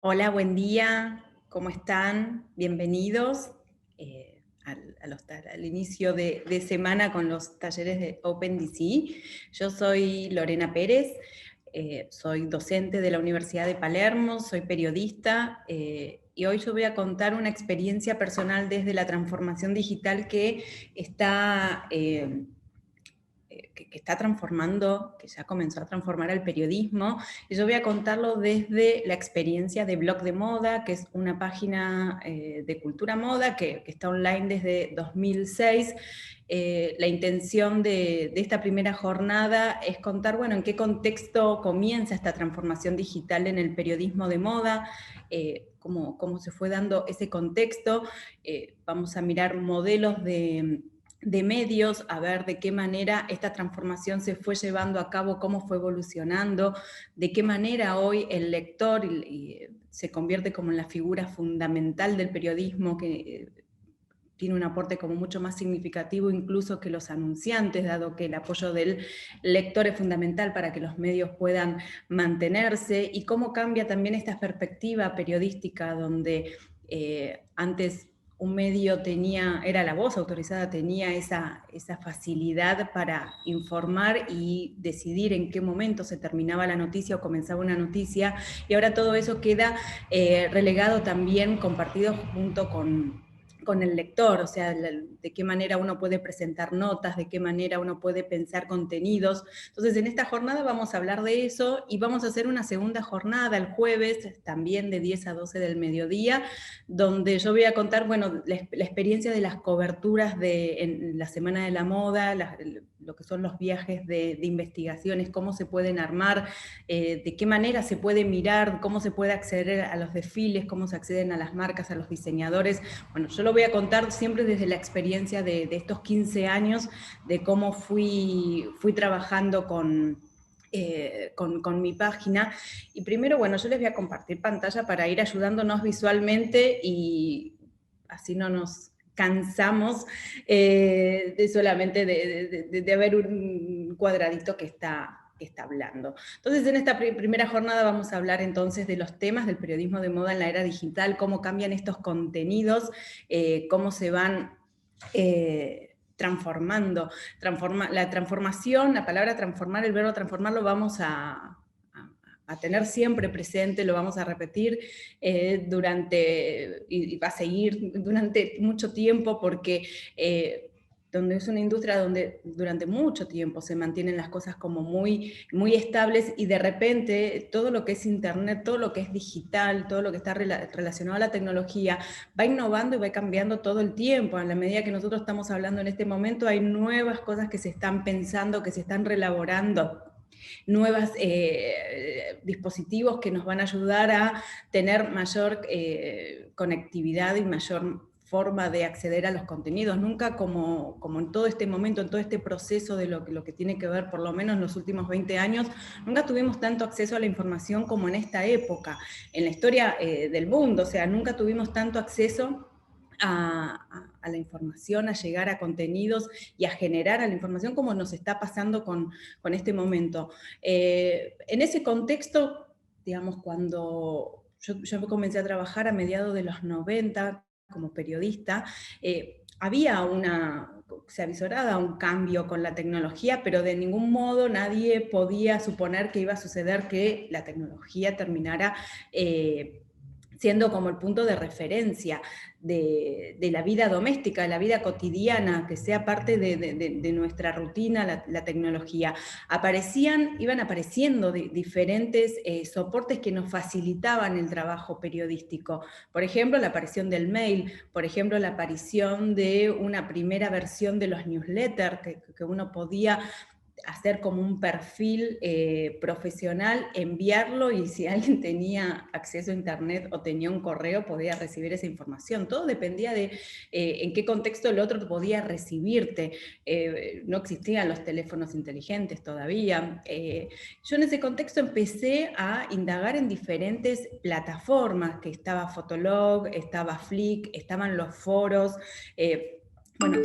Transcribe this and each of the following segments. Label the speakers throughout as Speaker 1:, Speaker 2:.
Speaker 1: Hola, buen día, ¿cómo están? Bienvenidos al inicio de semana con los talleres de OpenDC. Yo soy Lorena Pérez, soy docente de la Universidad de Palermo, soy periodista y hoy yo voy a contar una experiencia personal desde la transformación digital que está... que está transformando, que ya comenzó a transformar el periodismo, y yo voy a contarlo desde la experiencia de Blog de Moda, que es una página de cultura moda que está online desde 2006. La intención de esta primera jornada es contar, bueno, en qué contexto comienza esta transformación digital en el periodismo de moda, cómo se fue dando ese contexto. Vamos a mirar modelos de medios, a ver de qué manera esta transformación se fue llevando a cabo, cómo fue evolucionando, de qué manera hoy el lector se convierte como en la figura fundamental del periodismo, que tiene un aporte como mucho más significativo incluso que los anunciantes, dado que el apoyo del lector es fundamental para que los medios puedan mantenerse, y cómo cambia también esta perspectiva periodística donde antes un medio era la voz autorizada, tenía esa facilidad para informar y decidir en qué momento se terminaba la noticia o comenzaba una noticia, y ahora todo eso queda relegado también, compartido junto con el lector, o sea, de qué manera uno puede presentar notas, de qué manera uno puede pensar contenidos. Entonces, en esta jornada vamos a hablar de eso y vamos a hacer una segunda jornada el jueves, también de 10 a 12 del mediodía, donde yo voy a contar, bueno, la experiencia de las coberturas en la Semana de la Moda, lo que son los viajes de investigaciones, cómo se pueden armar, de qué manera se puede mirar, cómo se puede acceder a los desfiles, cómo se acceden a las marcas, a los diseñadores. Bueno, yo lo voy a contar siempre desde la experiencia de estos 15 años, de cómo fui trabajando con mi página. Y primero, bueno, yo les voy a compartir pantalla para ir ayudándonos visualmente y así no nos cansamos de solamente de ver un cuadradito que está hablando. Entonces, en esta primera jornada vamos a hablar entonces de los temas del periodismo de moda en la era digital, cómo cambian estos contenidos, cómo se van transformando. La transformación, la palabra transformar, el verbo transformar lo vamos a tener siempre presente, lo vamos a repetir y va a seguir durante mucho tiempo, porque donde es una industria donde durante mucho tiempo se mantienen las cosas como muy, muy estables, y de repente todo lo que es internet, todo lo que es digital, todo lo que está relacionado a la tecnología, va innovando y va cambiando todo el tiempo. A la medida que nosotros estamos hablando en este momento, hay nuevas cosas que se están pensando, que se están relaborando, nuevos dispositivos que nos van a ayudar a tener mayor conectividad y mayor forma de acceder a los contenidos. Nunca como en todo este momento, en todo este proceso de lo que tiene que ver, por lo menos en los últimos 20 años, nunca tuvimos tanto acceso a la información como en esta época, en la historia del mundo. O sea, nunca tuvimos tanto acceso a la información, a llegar a contenidos y a generar a la información como nos está pasando con este momento. En ese contexto, digamos, cuando yo comencé a trabajar a mediados de los 90 como periodista, se avisoraba un cambio con la tecnología, pero de ningún modo nadie podía suponer que iba a suceder que la tecnología terminara siendo como el punto de referencia de la vida doméstica, de la vida cotidiana, que sea parte de nuestra rutina, la tecnología. Iban apareciendo diferentes soportes que nos facilitaban el trabajo periodístico. Por ejemplo, la aparición del mail, por ejemplo, la aparición de una primera versión de los newsletters, que uno podía hacer como un perfil profesional, enviarlo, y si alguien tenía acceso a internet o tenía un correo podía recibir esa información. Todo dependía de en qué contexto el otro podía recibirte. No existían los teléfonos inteligentes todavía. Yo en ese contexto empecé a indagar en diferentes plataformas, que estaba Fotolog, estaba Flick, estaban los foros, bueno,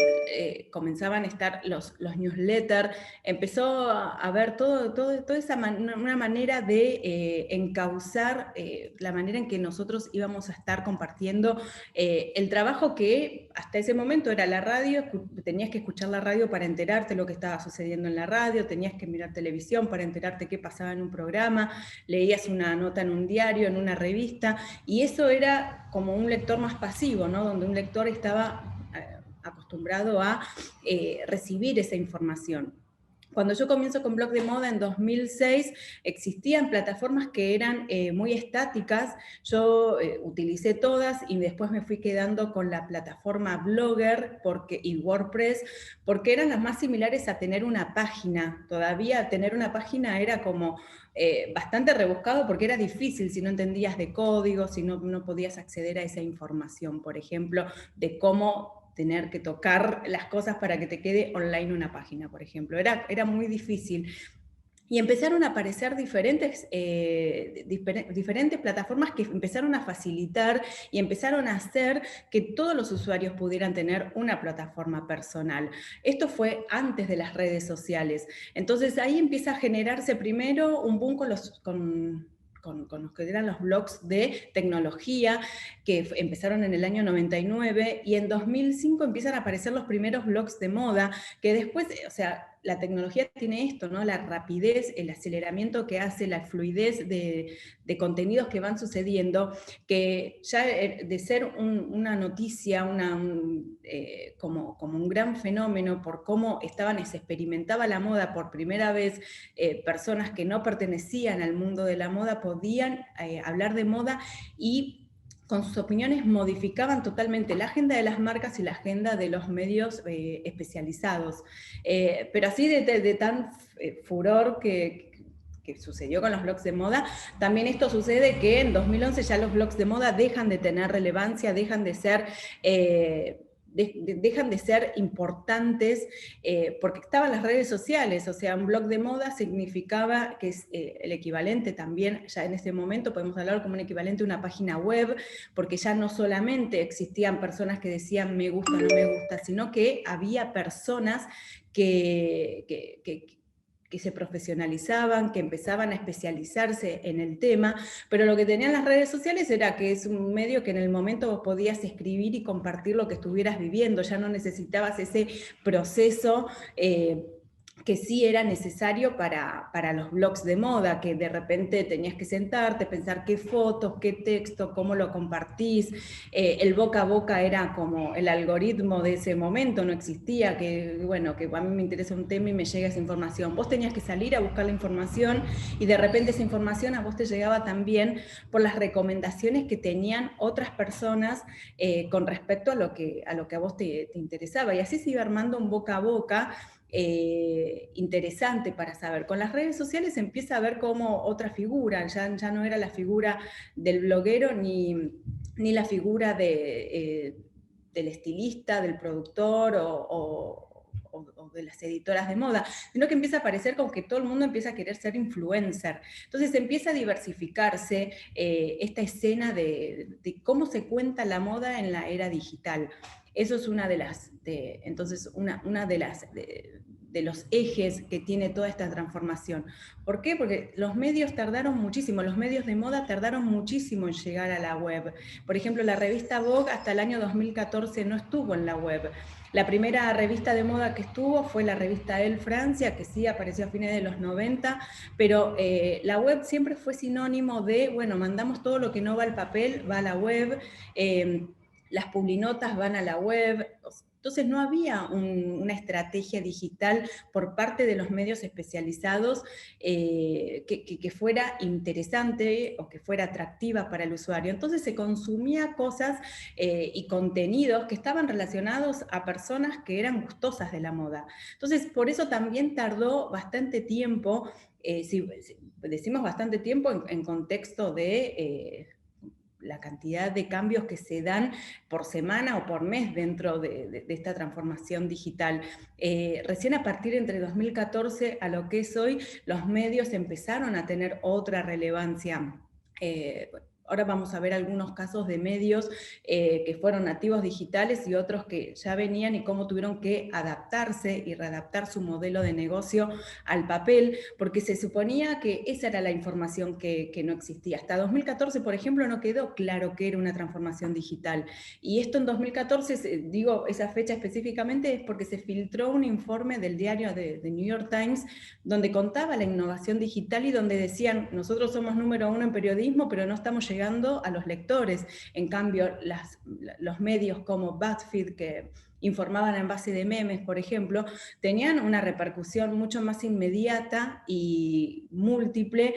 Speaker 1: comenzaban a estar los newsletters, empezó a haber toda esa una manera de encauzar la manera en que nosotros íbamos a estar compartiendo el trabajo que hasta ese momento era la radio, tenías que escuchar la radio para enterarte lo que estaba sucediendo en la radio, tenías que mirar televisión para enterarte qué pasaba en un programa, leías una nota en un diario, en una revista, y eso era como un lector más pasivo, ¿no? Donde un lector estaba acostumbrado a recibir esa información. Cuando yo comienzo con Blog de Moda en 2006, existían plataformas que eran muy estáticas, yo utilicé todas y después me fui quedando con la plataforma Blogger y WordPress, porque eran las más similares a tener una página. Todavía tener una página era como bastante rebuscado porque era difícil si no entendías de código, si no podías acceder a esa información, por ejemplo, de cómo tener que tocar las cosas para que te quede online una página, por ejemplo. Era muy difícil. Y empezaron a aparecer diferentes plataformas que empezaron a facilitar y empezaron a hacer que todos los usuarios pudieran tener una plataforma personal. Esto fue antes de las redes sociales. Entonces ahí empieza a generarse primero un boom con los que eran los blogs de tecnología, que empezaron en el año 99, y en 2005 empiezan a aparecer los primeros blogs de moda, que después, o sea, la tecnología tiene esto, ¿no? La rapidez, el aceleramiento que hace, la fluidez de contenidos que van sucediendo, que ya de ser una noticia, como un gran fenómeno por cómo se experimentaba la moda por primera vez, personas que no pertenecían al mundo de la moda podían hablar de moda y con sus opiniones modificaban totalmente la agenda de las marcas y la agenda de los medios especializados. Pero así de tan furor que sucedió con los blogs de moda, también esto sucede que en 2011 ya los blogs de moda dejan de tener relevancia, dejan de ser importantes porque estaban las redes sociales. O sea, un blog de moda significaba que es el equivalente también, ya en ese momento podemos hablar como un equivalente a una página web, porque ya no solamente existían personas que decían me gusta o no me gusta, sino que había personas que se profesionalizaban, que empezaban a especializarse en el tema, pero lo que tenían las redes sociales era que es un medio que en el momento vos podías escribir y compartir lo que estuvieras viviendo, ya no necesitabas ese proceso que sí era necesario para los blogs de moda, que de repente tenías que sentarte, pensar qué fotos, qué texto, cómo lo compartís. El boca a boca era como el algoritmo de ese momento, no existía, que bueno, que a mí me interesa un tema y me llega esa información. Vos tenías que salir a buscar la información y de repente esa información a vos te llegaba también por las recomendaciones que tenían otras personas con respecto a lo que a vos te interesaba. Y así se iba armando un boca a boca interesante para saber. Con las redes sociales empieza a ver como otra figura, ya no era la figura del bloguero ni la figura del estilista, del productor o de las editoras de moda, sino que empieza a aparecer como que todo el mundo empieza a querer ser influencer. Entonces empieza a diversificarse esta escena de cómo se cuenta la moda en la era digital. Eso es una de los ejes que tiene toda esta transformación. ¿Por qué? Porque los medios tardaron muchísimo, los medios de moda tardaron muchísimo en llegar a la web. Por ejemplo, la revista Vogue hasta el año 2014 no estuvo en la web. La primera revista de moda que estuvo fue la revista Elle Francia, que sí apareció a fines de los 90, pero la web siempre fue sinónimo de, bueno, mandamos todo lo que no va al papel, va a la web, las publinotas van a la web. Entonces no había una estrategia digital por parte de los medios especializados que fuera interesante o que fuera atractiva para el usuario. Entonces se consumía cosas y contenidos que estaban relacionados a personas que eran gustosas de la moda. Entonces por eso también tardó bastante tiempo, si decimos bastante tiempo en contexto de la cantidad de cambios que se dan por semana o por mes dentro de esta transformación digital. Recién a partir entre 2014 a lo que es hoy, los medios empezaron a tener otra relevancia ahora vamos a ver algunos casos de medios que fueron nativos digitales y otros que ya venían y cómo tuvieron que adaptarse y readaptar su modelo de negocio al papel, porque se suponía que esa era la información que no existía. Hasta 2014, por ejemplo, no quedó claro que era una transformación digital. Y esto en 2014, digo esa fecha específicamente, es porque se filtró un informe del diario de New York Times donde contaba la innovación digital y donde decían, nosotros somos número 1 en periodismo, pero no estamos llegando a los lectores. En cambio, los medios como BuzzFeed, que informaban en base de memes, por ejemplo, tenían una repercusión mucho más inmediata y múltiple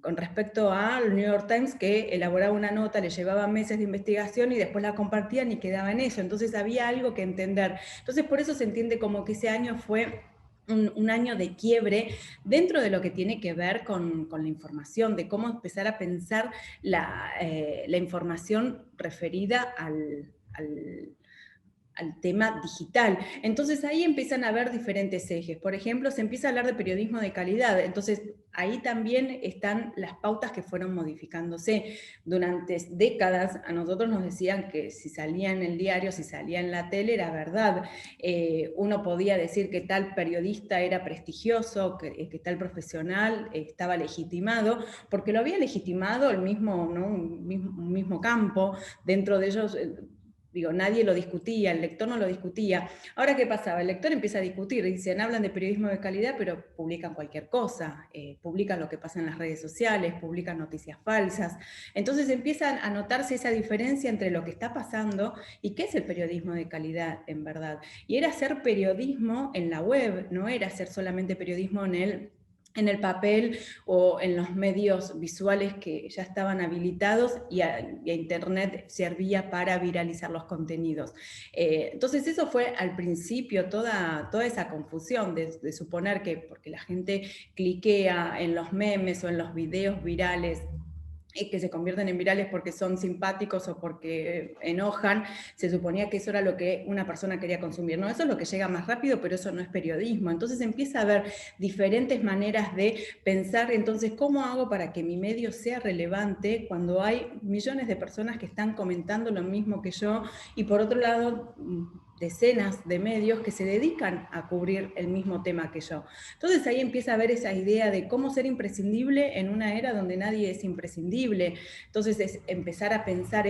Speaker 1: con respecto al New York Times, que elaboraba una nota, le llevaba meses de investigación y después la compartían y quedaba en eso. Entonces había algo que entender. Entonces por eso se entiende como que ese año fue un año de quiebre dentro de lo que tiene que ver con la información, de cómo empezar a pensar la información referida al tema digital. Entonces ahí empiezan a haber diferentes ejes. Por ejemplo, se empieza a hablar de periodismo de calidad. Entonces ahí también están las pautas que fueron modificándose. Durante décadas a nosotros nos decían que si salía en el diario, si salía en la tele, era verdad. Uno podía decir que tal periodista era prestigioso, que tal profesional estaba legitimado, porque lo había legitimado el mismo, ¿no? un mismo campo. Dentro de ellos digo, nadie lo discutía, el lector no lo discutía. Ahora, ¿qué pasaba? El lector empieza a discutir, dicen, hablan de periodismo de calidad, pero publican cualquier cosa, publican lo que pasa en las redes sociales, publican noticias falsas. Entonces empiezan a notarse esa diferencia entre lo que está pasando y qué es el periodismo de calidad, en verdad. Y era hacer periodismo en la web, no era hacer solamente periodismo en el papel o en los medios visuales que ya estaban habilitados y a Internet servía para viralizar los contenidos. Entonces eso fue al principio toda esa confusión de suponer que porque la gente cliquea en los memes o en los videos virales que se convierten en virales porque son simpáticos o porque enojan, se suponía que eso era lo que una persona quería consumir. No, eso es lo que llega más rápido, pero eso no es periodismo. Entonces empieza a haber diferentes maneras de pensar, entonces, ¿cómo hago para que mi medio sea relevante cuando hay millones de personas que están comentando lo mismo que yo? Y por otro lado, decenas de medios que se dedican a cubrir el mismo tema que yo. Entonces ahí empieza a haber esa idea de cómo ser imprescindible en una era donde nadie es imprescindible. Entonces es empezar a pensar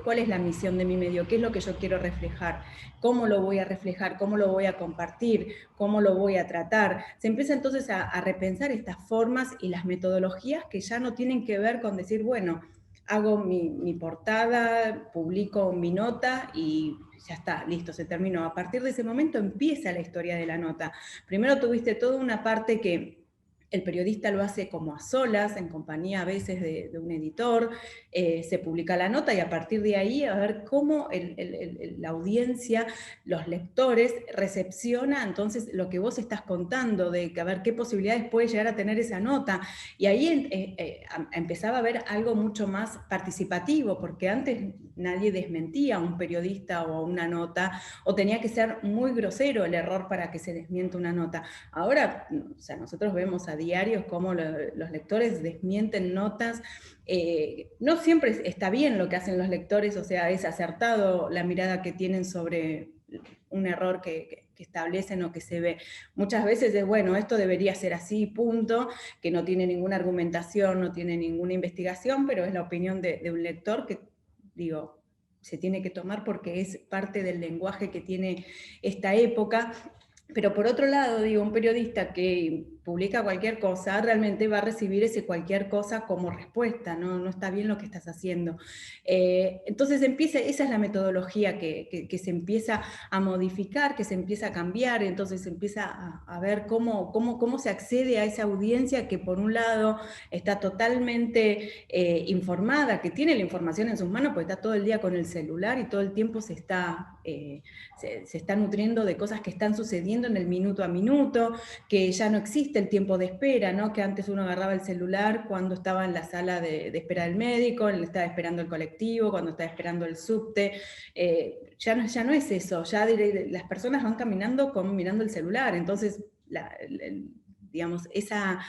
Speaker 1: cuál es la misión de mi medio, qué es lo que yo quiero reflejar, cómo lo voy a reflejar, cómo lo voy a compartir, cómo lo voy a tratar. Se empieza entonces a repensar estas formas y las metodologías que ya no tienen que ver con decir, bueno, hago mi portada, publico mi nota y ya está, listo, se terminó. A partir de ese momento empieza la historia de la nota. Primero tuviste toda una parte que el periodista lo hace como a solas, en compañía a veces de un editor, se publica la nota y a partir de ahí a ver cómo la audiencia, los lectores, recepciona entonces lo que vos estás contando, de que a ver qué posibilidades puede llegar a tener esa nota. Y ahí empezaba a haber algo mucho más participativo, porque antes nadie desmentía a un periodista o a una nota, o tenía que ser muy grosero el error para que se desmienta una nota. Ahora, o sea, nosotros vemos a diarios cómo los lectores desmienten notas. No siempre está bien lo que hacen los lectores, o sea, es acertado la mirada que tienen sobre un error que establecen o que se ve. Muchas veces es, bueno, esto debería ser así, punto, que no tiene ninguna argumentación, no tiene ninguna investigación, pero es la opinión de un lector que, digo, se tiene que tomar porque es parte del lenguaje que tiene esta época. Pero por otro lado, digo, un periodista que publica cualquier cosa, realmente va a recibir ese cualquier cosa como respuesta, no está bien lo que estás haciendo. Entonces esa es la metodología que se empieza a modificar, que se empieza a cambiar, entonces se empieza a ver cómo se accede a esa audiencia que por un lado está totalmente informada, que tiene la información en sus manos, porque está todo el día con el celular y todo el tiempo se está nutriendo de cosas que están sucediendo en el minuto a minuto, que ya no existe el tiempo de espera, ¿no? Que antes uno agarraba el celular cuando estaba en la sala de espera del médico, estaba esperando el colectivo, cuando estaba esperando el subte. Ya no es eso, ya las personas van caminando mirando el celular, entonces digamos, esa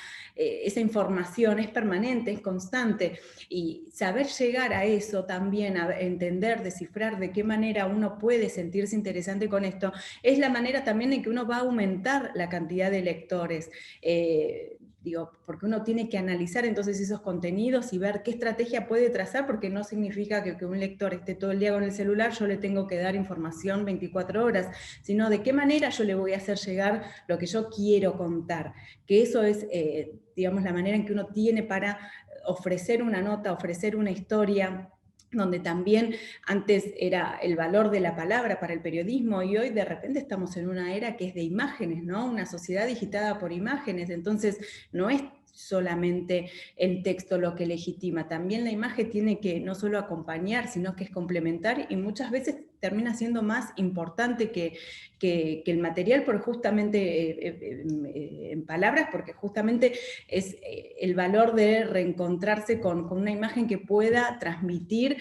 Speaker 1: información es permanente, es constante, y saber llegar a eso también, a entender, descifrar de qué manera uno puede sentirse interesante con esto, es la manera también en que uno va a aumentar la cantidad de lectores. Porque uno tiene que analizar entonces esos contenidos y ver qué estrategia puede trazar, porque no significa que un lector esté todo el día con el celular, yo le tengo que dar información 24 horas, sino de qué manera yo le voy a hacer llegar lo que yo quiero contar, que eso es, digamos, la manera en que uno tiene para ofrecer una nota, ofrecer una historia, donde también antes era el valor de la palabra para el periodismo, y hoy de repente estamos en una era que es de imágenes, ¿no? Una sociedad digitada por imágenes, entonces no es solamente el texto lo que legitima, también la imagen tiene que no solo acompañar, sino que es complementar, y muchas veces termina siendo más importante que el material, por justamente en palabras, porque justamente es el valor de reencontrarse con una imagen que pueda transmitir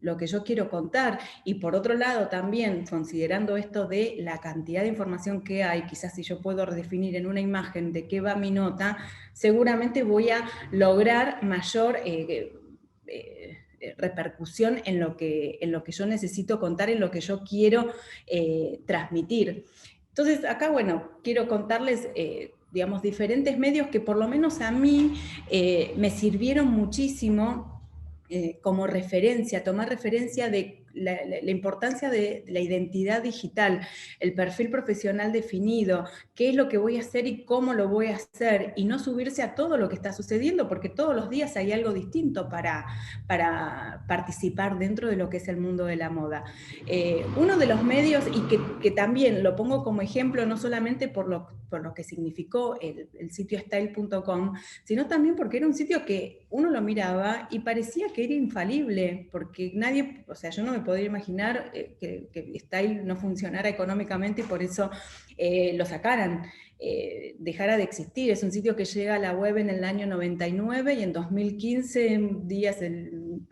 Speaker 1: lo que yo quiero contar. Y por otro lado también, considerando esto de la cantidad de información que hay, quizás si yo puedo redefinir en una imagen de qué va mi nota, seguramente voy a lograr mayor repercusión en lo que yo necesito contar, en lo que yo quiero transmitir. Entonces acá, bueno, quiero contarles digamos, diferentes medios que por lo menos a mí me sirvieron muchísimo como referencia, tomar referencia de la importancia de la identidad digital, el perfil profesional definido, qué es lo que voy a hacer y cómo lo voy a hacer, y no subirse a todo lo que está sucediendo, porque todos los días hay algo distinto para participar dentro de lo que es el mundo de la moda. Uno de los medios, y que también lo pongo como ejemplo, no solamente por lo que significó el sitio style.com, sino también porque era un sitio que uno lo miraba y parecía que era infalible, porque nadie, o sea, yo no me podría imaginar que Style no funcionara económicamente y por eso lo sacaran, dejara de existir. Es un sitio que llega a la web en el año 99 y en 2015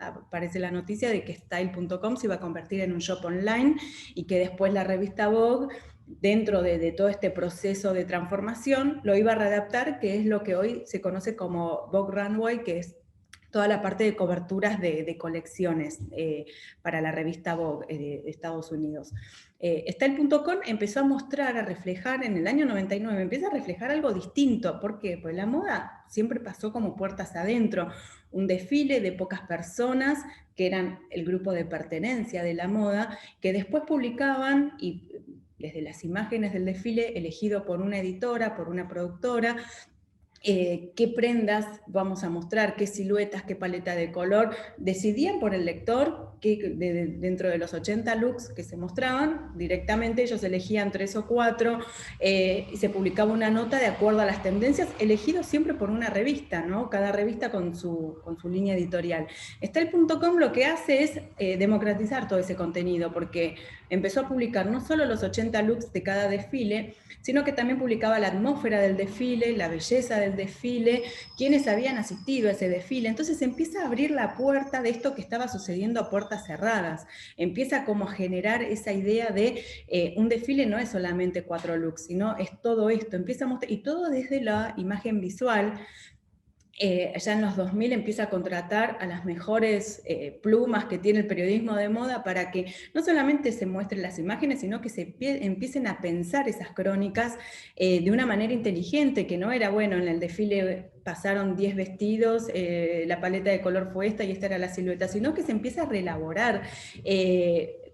Speaker 1: aparece la noticia de que Style.com se iba a convertir en un shop online, y que después la revista Vogue, dentro de todo este proceso de transformación, lo iba a readaptar, que es lo que hoy se conoce como Vogue Runway, que es toda la parte de coberturas de colecciones para la revista Vogue de Estados Unidos. Style.com empezó a mostrar, a reflejar en el año 99, empieza a reflejar algo distinto. ¿Por qué? Pues la moda siempre pasó como puertas adentro, un desfile de pocas personas que eran el grupo de pertenencia de la moda, que después publicaban, y desde las imágenes del desfile elegido por una editora, por una productora, qué prendas vamos a mostrar, qué siluetas, qué paleta de color, decidían por el lector que dentro de los 80 looks que se mostraban, directamente ellos elegían 3 o 4 y se publicaba una nota de acuerdo a las tendencias, elegidos siempre por una revista, ¿no? Cada revista con su línea editorial. Style.com lo que hace es democratizar todo ese contenido, porque empezó a publicar no solo los 80 looks de cada desfile, sino que también publicaba la atmósfera del desfile, la belleza del desfile, quienes habían asistido a ese desfile. Entonces empieza a abrir la puerta de esto que estaba sucediendo a puertas cerradas. Empieza como a generar esa idea de un desfile no es solamente 4 looks, sino es todo esto. Empieza a mostrar, y todo desde la imagen visual. Ya en los 2000 empieza a contratar a las mejores plumas que tiene el periodismo de moda para que no solamente se muestren las imágenes, sino que se empiecen a pensar esas crónicas de una manera inteligente, que no era, bueno, en el desfile pasaron 10 vestidos, la paleta de color fue esta y esta era la silueta, sino que se empieza a reelaborar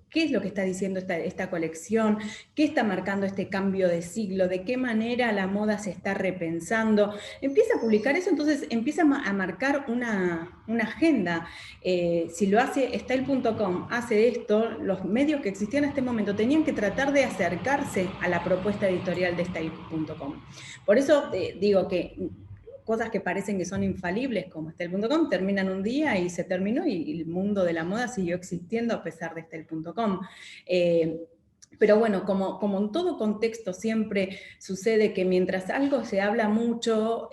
Speaker 1: qué es lo que está diciendo esta colección, qué está marcando este cambio de siglo, de qué manera la moda se está repensando. Empieza a publicar eso, entonces empieza a marcar una agenda. Si lo hace Style.com, hace esto, los medios que existían en este momento tenían que tratar de acercarse a la propuesta editorial de Style.com. Por eso digo que cosas que parecen que son infalibles, como Style.com, terminan un día y se terminó, y el mundo de la moda siguió existiendo a pesar de Style.com. Pero bueno, como en todo contexto siempre sucede que mientras algo se habla mucho,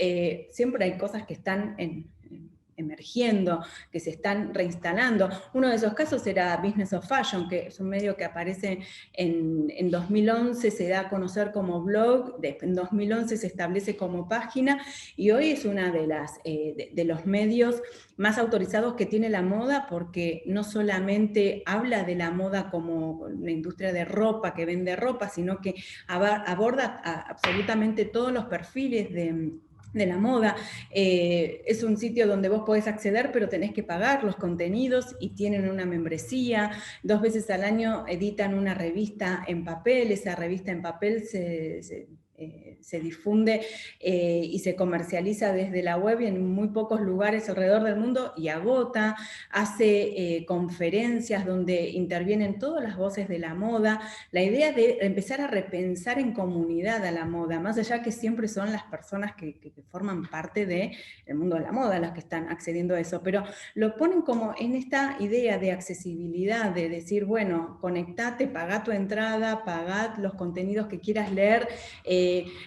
Speaker 1: siempre hay cosas que están en emergiendo, que se están reinstalando. Uno de esos casos era Business of Fashion, que es un medio que aparece en 2011, se da a conocer como blog, en 2011 se establece como página, y hoy es una de los medios más autorizados que tiene la moda, porque no solamente habla de la moda como una industria de ropa que vende ropa, sino que aborda absolutamente todos los perfiles de la moda. Es un sitio donde vos podés acceder, pero tenés que pagar los contenidos y tienen una membresía. 2 veces al año editan una revista en papel. Esa revista en papel se difunde y se comercializa desde la web y en muy pocos lugares alrededor del mundo, y agota. Hace conferencias donde intervienen todas las voces de la moda. La idea de empezar a repensar en comunidad a la moda, más allá que siempre son las personas que forman parte del mundo de la moda las que están accediendo a eso, pero lo ponen como en esta idea de accesibilidad, de decir, bueno, conectate, pagá tu entrada, pagá los contenidos que quieras leer.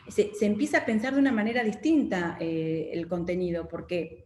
Speaker 1: Se empieza a pensar de una manera distinta el contenido, porque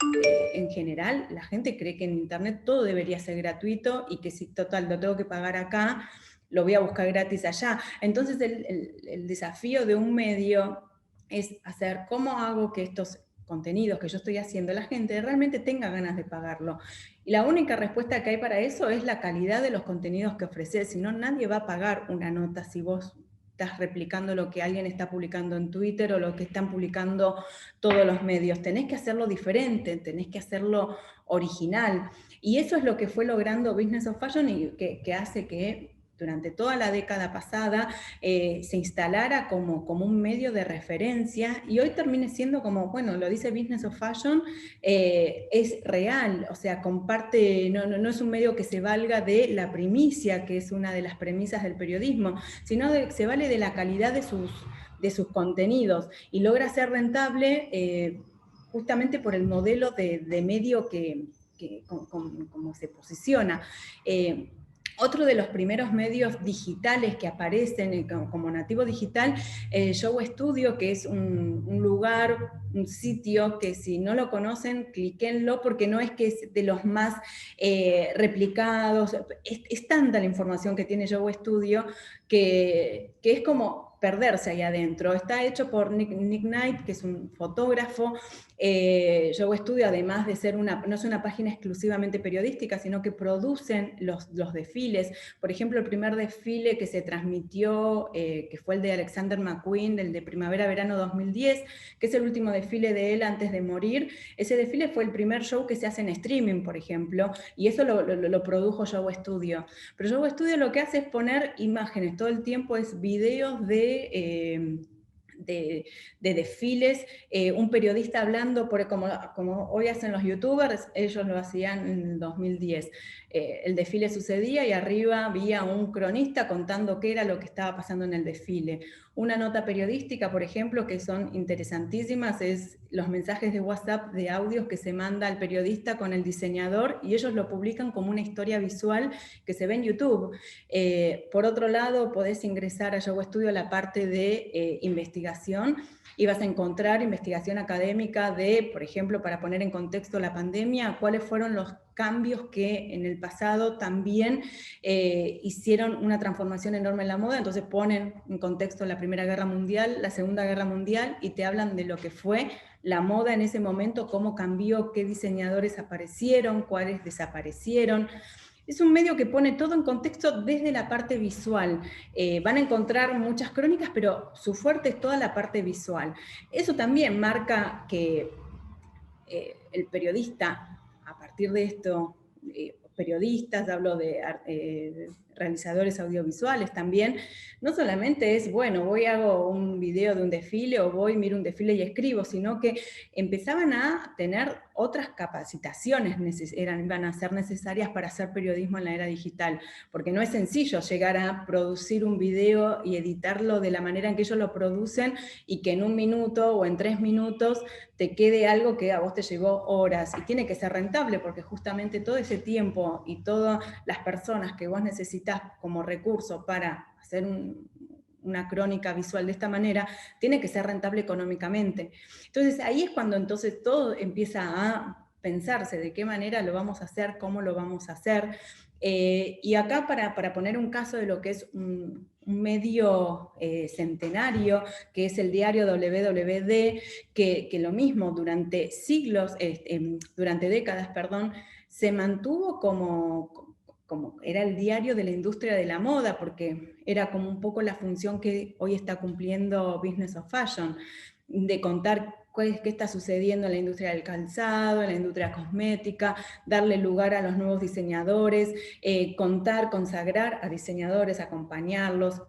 Speaker 1: en general la gente cree que en internet todo debería ser gratuito y que si total lo tengo que pagar acá, lo voy a buscar gratis allá. Entonces el desafío de un medio es hacer cómo hago que estos contenidos que yo estoy haciendo, la gente realmente tenga ganas de pagarlo. Y la única respuesta que hay para eso es la calidad de los contenidos que ofreces, si no nadie va a pagar una nota si vos estás replicando lo que alguien está publicando en Twitter o lo que están publicando todos los medios. Tenés que hacerlo diferente, tenés que hacerlo original. Y eso es lo que fue logrando Business of Fashion y que hace que durante toda la década pasada se instalara como un medio de referencia, y hoy termine siendo como, bueno, lo dice Business of Fashion, es real, o sea, comparte, no es un medio que se valga de la primicia, que es una de las premisas del periodismo, sino se vale de la calidad de sus contenidos, y logra ser rentable justamente por el modelo de medio como se posiciona. Otro de los primeros medios digitales que aparecen como nativo digital, Show Studio, que es un lugar, un sitio que si no lo conocen, cliquenlo, porque no es que es de los más replicados. Es tanta la información que tiene Show Studio que es como perderse ahí adentro. Está hecho por Nick Knight, que es un fotógrafo. Show Studio, además de ser no es una página exclusivamente periodística, sino que producen los desfiles. Por ejemplo, el primer desfile que se transmitió, que fue el de Alexander McQueen, el de Primavera-Verano 2010, que es el último desfile de él antes de morir. Ese desfile fue el primer show que se hace en streaming, por ejemplo, y eso lo produjo Show Studio. Pero Show Studio lo que hace es poner imágenes, todo el tiempo es videos de desfiles, un periodista hablando, como hoy hacen los youtubers, ellos lo hacían en el 2010. El desfile sucedía y arriba había un cronista contando qué era lo que estaba pasando en el desfile. Una nota periodística, por ejemplo, que son interesantísimas, es los mensajes de WhatsApp de audios que se manda al periodista con el diseñador, y ellos lo publican como una historia visual que se ve en YouTube. Por otro lado, podés ingresar a Show Studio a la parte de investigación, y vas a encontrar investigación académica de, por ejemplo, para poner en contexto la pandemia, cuáles fueron los cambios que en el pasado también hicieron una transformación enorme en la moda. Entonces ponen en contexto la Primera Guerra Mundial, la Segunda Guerra Mundial, y te hablan de lo que fue la moda en ese momento, cómo cambió, qué diseñadores aparecieron, cuáles desaparecieron. Es un medio que pone todo en contexto desde la parte visual. Van a encontrar muchas crónicas, pero su fuerte es toda la parte visual. Eso también marca que el periodista, a partir de esto, periodistas, hablo de realizadores audiovisuales también, no solamente es, bueno, voy hago un video de un desfile o voy, miro un desfile y escribo, sino que empezaban a tener otras capacitaciones, van a ser necesarias para hacer periodismo en la era digital, porque no es sencillo llegar a producir un video y editarlo de la manera en que ellos lo producen y que en 1 minuto o en 3 minutos te quede algo que a vos te llevó horas, y tiene que ser rentable, porque justamente todo ese tiempo y todas las personas que vos necesitas como recurso para hacer una crónica visual de esta manera, tiene que ser rentable económicamente. Entonces ahí es cuando entonces todo empieza a pensarse de qué manera lo vamos a hacer, cómo lo vamos a hacer. Y acá para poner un caso de lo que es un medio centenario, que es el diario WWD, que lo mismo durante siglos, durante décadas, perdón, se mantuvo como era el diario de la industria de la moda, porque era como un poco la función que hoy está cumpliendo Business of Fashion, de contar qué está sucediendo en la industria del calzado, en la industria cosmética, darle lugar a los nuevos diseñadores, consagrar a diseñadores, acompañarlos,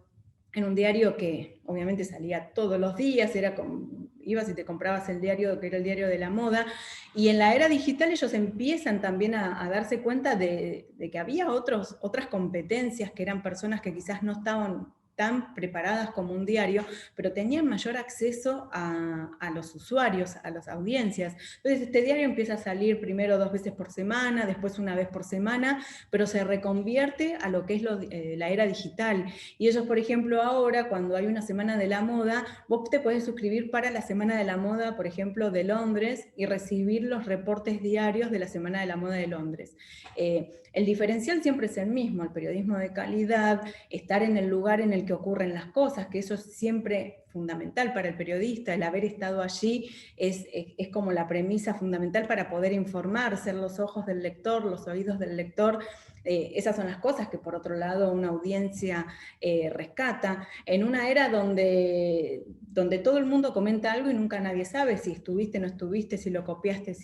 Speaker 1: en un diario que obviamente salía todos los días, era como, ibas y te comprabas el diario que era el diario de la moda, y en la era digital ellos empiezan también a darse cuenta de que había otras competencias, que eran personas que quizás no estaban tan preparadas como un diario, pero tenían mayor acceso a los usuarios, a las audiencias. Entonces este diario empieza a salir primero 2 veces por semana, después una vez por semana, pero se reconvierte a lo que es la era digital. Y ellos, por ejemplo, ahora cuando hay una semana de la moda, vos te podés suscribir para la semana de la moda, por ejemplo, de Londres, y recibir los reportes diarios de la semana de la moda de Londres. El diferencial siempre es el mismo, el periodismo de calidad, estar en el lugar en el que ocurren las cosas, que eso es siempre fundamental para el periodista, el haber estado allí es como la premisa fundamental para poder informar, ser los ojos del lector, los oídos del lector. Esas son las cosas que por otro lado una audiencia rescata, en una era donde todo el mundo comenta algo y nunca nadie sabe si estuviste, no estuviste, si lo copiaste,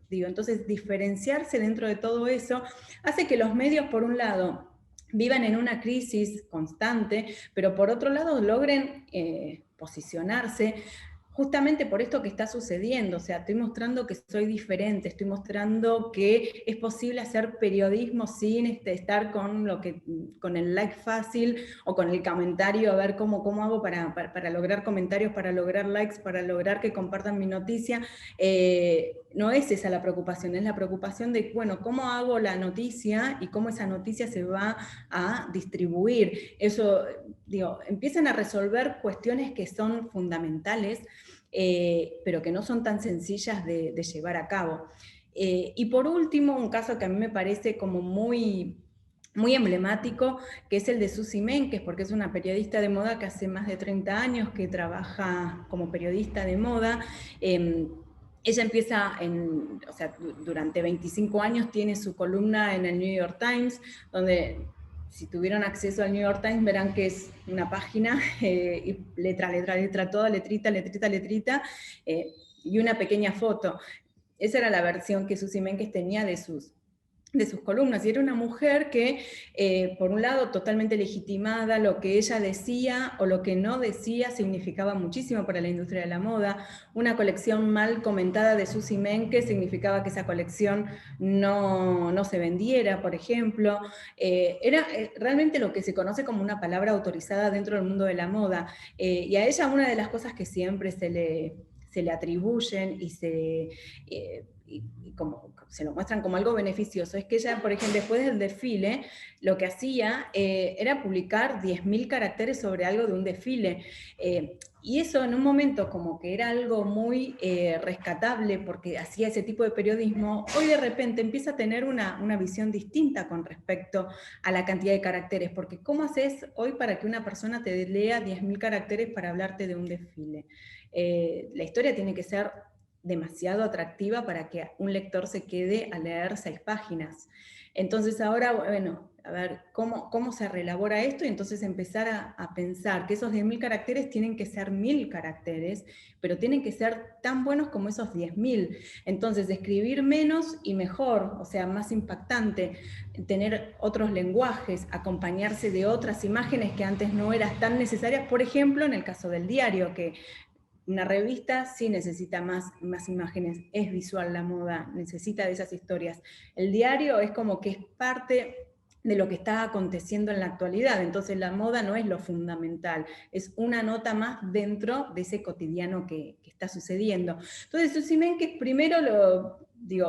Speaker 1: entonces diferenciarse dentro de todo eso hace que los medios, por un lado, vivan en una crisis constante, pero por otro lado logren posicionarse justamente por esto que está sucediendo. O sea, estoy mostrando que soy diferente, estoy mostrando que es posible hacer periodismo sin estar con el like fácil o con el comentario, a ver cómo hago para lograr comentarios, para lograr likes, para lograr que compartan mi noticia. No es esa la preocupación, es la preocupación de, bueno, cómo hago la noticia y cómo esa noticia se va a distribuir. Eso, empiezan a resolver cuestiones que son fundamentales, pero que no son tan sencillas de llevar a cabo. Y por último, un caso que a mí me parece como muy emblemático, que es el de Susi Menkes, porque es una periodista de moda que hace más de 30 años que trabaja como periodista de moda. Ella empieza, durante 25 años tiene su columna en el New York Times, donde si tuvieron acceso al New York Times verán que es una página, y letra, toda letrita, y una pequeña foto. Esa era la versión que Susi Menkes tenía de sus columnas, y era una mujer que, por un lado, totalmente legitimada, lo que ella decía o lo que no decía significaba muchísimo para la industria de la moda. Una colección mal comentada de Susi Menkes significaba que esa colección no se vendiera, por ejemplo. Era realmente lo que se conoce como una palabra autorizada dentro del mundo de la moda, y a ella una de las cosas que siempre se le atribuyen y como se lo muestran como algo beneficioso, es que ella, por ejemplo, después del desfile, lo que hacía era publicar 10.000 caracteres sobre algo de un desfile. Y eso en un momento como que era algo muy rescatable porque hacía ese tipo de periodismo, hoy de repente empieza a tener una visión distinta con respecto a la cantidad de caracteres, porque ¿cómo haces hoy para que una persona te lea 10.000 caracteres para hablarte de un desfile? La historia tiene que ser demasiado atractiva para que un lector se quede a leer 6 páginas. Entonces ahora, bueno, a ver, ¿cómo se reelabora esto? Y entonces empezar a pensar que esos 10.000 caracteres tienen que ser 1.000 caracteres, pero tienen que ser tan buenos como esos 10.000. Entonces, escribir menos y mejor, o sea, más impactante, tener otros lenguajes, acompañarse de otras imágenes que antes no eran tan necesarias, por ejemplo, en el caso del diario, que una revista sí necesita más imágenes, es visual la moda, necesita de esas historias. El diario es como que es parte de lo que está aconteciendo en la actualidad, entonces la moda no es lo fundamental, es una nota más dentro de ese cotidiano que está sucediendo. Entonces Susi Menkes primero de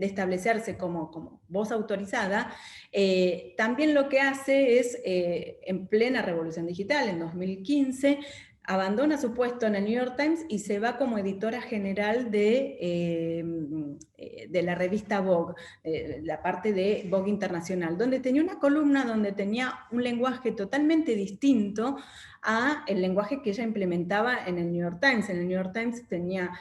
Speaker 1: establecerse como voz autorizada, también lo que hace es, en plena revolución digital, en 2015, abandona su puesto en el New York Times y se va como editora general de la revista Vogue, la parte de Vogue Internacional, donde tenía una columna donde tenía un lenguaje totalmente distinto a el lenguaje que ella implementaba en el New York Times. En el New York Times tenía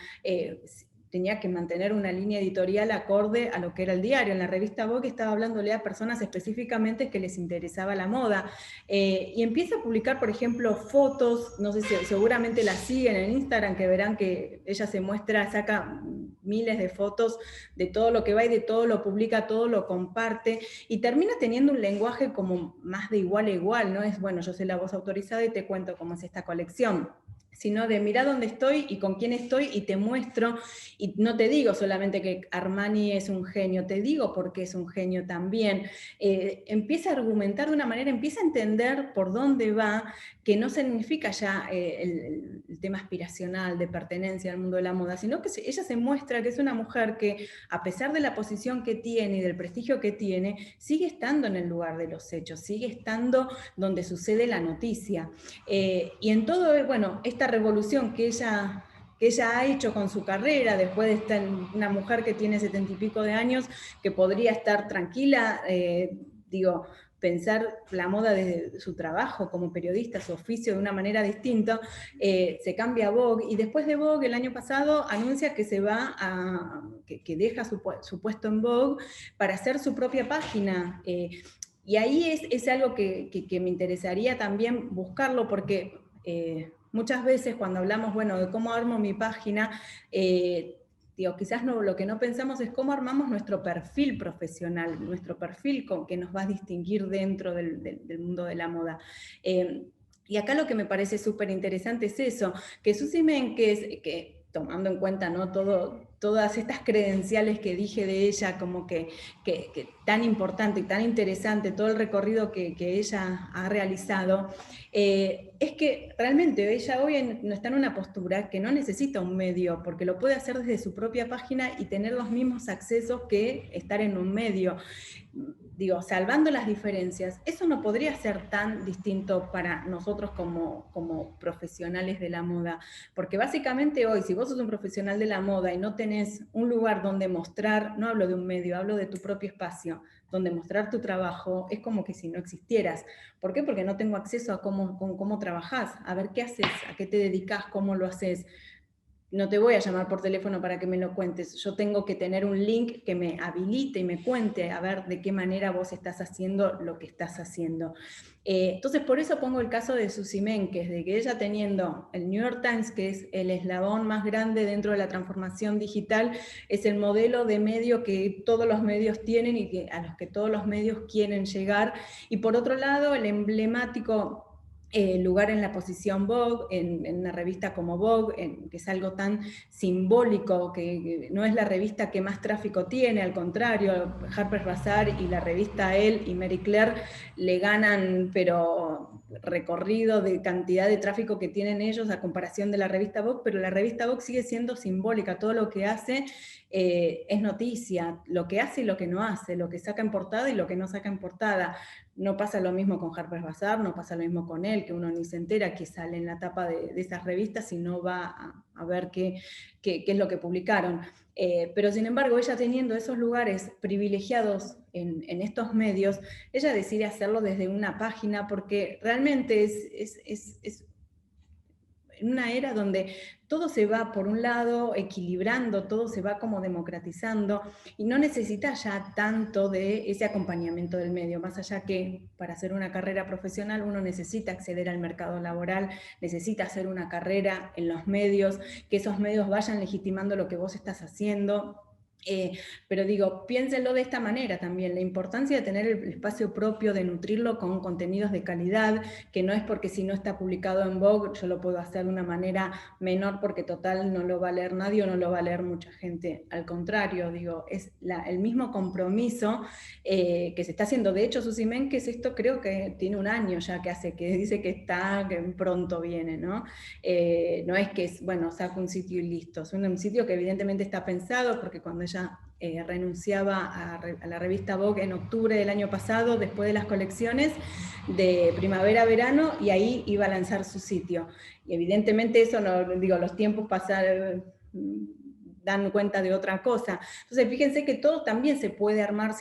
Speaker 1: que mantener una línea editorial acorde a lo que era el diario. En la revista Vogue estaba hablándole a personas específicamente que les interesaba la moda. Y empieza a publicar, por ejemplo, fotos, no sé si seguramente la siguen en Instagram, que verán que ella se muestra, saca miles de fotos de todo lo que va y de todo lo publica, todo lo comparte, y termina teniendo un lenguaje como más de igual a igual, no es, bueno, yo soy la voz autorizada y te cuento cómo es esta colección, sino de mira dónde estoy y con quién estoy y te muestro, y no te digo solamente que Armani es un genio, te digo por qué es un genio también. Empieza a argumentar de una manera, empieza a entender por dónde va, que no significa ya el tema aspiracional de pertenencia al mundo de la moda, sino que ella se muestra que es una mujer que, a pesar de la posición que tiene y del prestigio que tiene, sigue estando en el lugar de los hechos, sigue estando donde sucede la noticia. Y en todo, bueno, esta revolución que ella ha hecho con su carrera, después de estar una mujer que tiene 70 y pico de años, que podría estar tranquila, pensar la moda desde su trabajo como periodista, su oficio de una manera distinta, se cambia a Vogue, y después de Vogue el año pasado anuncia que se va que deja su puesto en Vogue para hacer su propia página. Y ahí es algo que me interesaría también buscarlo, porque muchas veces cuando hablamos, bueno, de cómo armo mi página, quizás lo que no pensamos es cómo armamos nuestro perfil profesional, nuestro perfil que nos va a distinguir dentro del mundo de la moda. Y acá lo que me parece súper interesante es eso, que Susie Menkes, que tomando en cuenta, ¿no?, todas estas credenciales que dije de ella, como que tan importante y tan interesante, todo el recorrido que ella ha realizado, es que realmente ella hoy no está en una postura que no necesita un medio, porque lo puede hacer desde su propia página y tener los mismos accesos que estar en un medio. Digo, salvando las diferencias, eso no podría ser tan distinto para nosotros como profesionales de la moda, porque básicamente hoy, si vos sos un profesional de la moda y no tenés un lugar donde mostrar, no hablo de un medio, hablo de tu propio espacio, donde mostrar tu trabajo, es como que si no existieras. ¿Por qué? Porque no tengo acceso a cómo trabajás, a ver qué haces, a qué te dedicás, cómo lo haces. No te voy a llamar por teléfono para que me lo cuentes, yo tengo que tener un link que me habilite y me cuente a ver de qué manera vos estás haciendo lo que estás haciendo. Entonces, por eso pongo el caso de Susie Menkes, de que ella, teniendo el New York Times, que es el eslabón más grande dentro de la transformación digital, es el modelo de medio que todos los medios tienen y a los que todos los medios quieren llegar, y por otro lado, el emblemático lugar en la posición Vogue, en una revista como Vogue, que es algo tan simbólico, que no es la revista que más tráfico tiene, al contrario, Harper's Bazaar y la revista Elle y Marie Claire le ganan, pero recorrido de cantidad de tráfico que tienen ellos a comparación de la revista Vogue, pero la revista Vogue sigue siendo simbólica, todo lo que hace es noticia, lo que hace y lo que no hace, lo que saca en portada y lo que no saca en portada. No pasa lo mismo con Harper's Bazaar, no pasa lo mismo con él, que uno ni se entera que sale en la tapa de esas revistas y no va a ver qué es lo que publicaron. Pero sin embargo, ella, teniendo esos lugares privilegiados en estos medios, ella decide hacerlo desde una página, porque realmente es en una era donde todo se va por un lado equilibrando, todo se va como democratizando, y no necesita ya tanto de ese acompañamiento del medio, más allá que para hacer una carrera profesional uno necesita acceder al mercado laboral, necesita hacer una carrera en los medios, que esos medios vayan legitimando lo que vos estás haciendo. Pero digo, piénsenlo de esta manera también, la importancia de tener el espacio propio, de nutrirlo con contenidos de calidad, que no es porque si no está publicado en Vogue yo lo puedo hacer de una manera menor porque total no lo va a leer nadie o no lo va a leer mucha gente. Al contrario, digo, es el mismo compromiso que se está haciendo. De hecho, Susie Menkes, esto creo que tiene un año ya que dice que pronto viene, ¿no? No es que bueno, saca un sitio y listo, es un sitio que evidentemente está pensado, porque cuando ella renunciaba a la revista Vogue en octubre del año pasado, después de las colecciones de primavera-verano, y ahí iba a lanzar su sitio. Y evidentemente eso, no, digo, los tiempos pasaron, dan cuenta de otra cosa. Entonces, fíjense que todo también se puede armar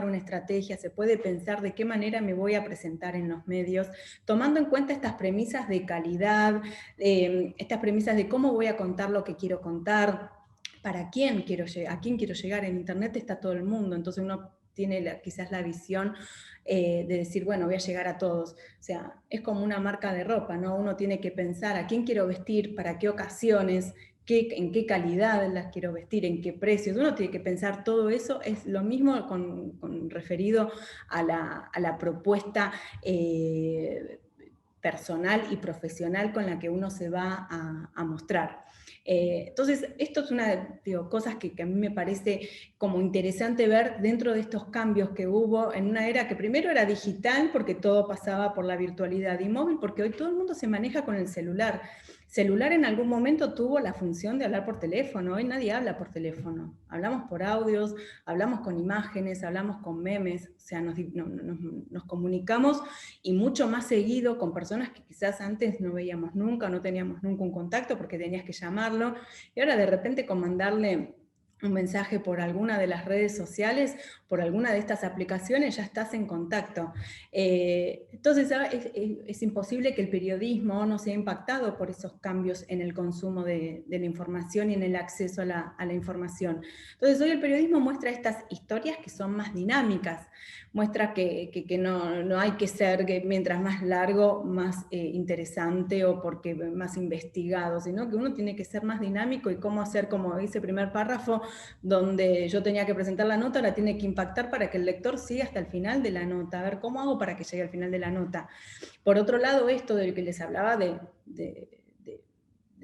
Speaker 1: una estrategia, se puede pensar de qué manera me voy a presentar en los medios, tomando en cuenta estas premisas de calidad, estas premisas de cómo voy a contar lo que quiero contar, para quién quiero llegar, a quién quiero llegar. En Internet está todo el mundo, entonces uno tiene quizás la visión de decir, bueno, voy a llegar a todos. O sea, es como una marca de ropa, ¿no? Uno tiene que pensar a quién quiero vestir, para qué ocasiones, en qué calidad las quiero vestir, en qué precios. Uno tiene que pensar todo eso. Es lo mismo con referido a la propuesta personal y profesional con la que uno se va a mostrar. Entonces, esto es una de cosas que a mí me parece como interesante ver dentro de estos cambios que hubo en una era que primero era digital, porque todo pasaba por la virtualidad, y móvil, porque hoy todo el mundo se maneja con el celular. Celular en algún momento tuvo la función de hablar por teléfono, hoy nadie habla por teléfono. Hablamos por audios, hablamos con imágenes, hablamos con memes, o sea, nos comunicamos, y mucho más seguido con personas que quizás antes no veíamos nunca, no teníamos nunca un contacto porque tenías que llamarlo, y ahora de repente con mandarle un mensaje por alguna de las redes sociales, por alguna de estas aplicaciones, ya estás en contacto. Entonces es imposible que el periodismo no sea impactado por esos cambios en el consumo de la información y en el acceso a la información. Entonces hoy el periodismo muestra estas historias que son más dinámicas, muestra que no hay que ser, que mientras más largo, más interesante, o porque más investigado, sino que uno tiene que ser más dinámico, y cómo hacer, como dice el primer párrafo, donde yo tenía que presentar la nota, la tiene que impactar para que el lector siga hasta el final de la nota. A ver, ¿cómo hago para que llegue al final de la nota? Por otro lado, esto del que les hablaba de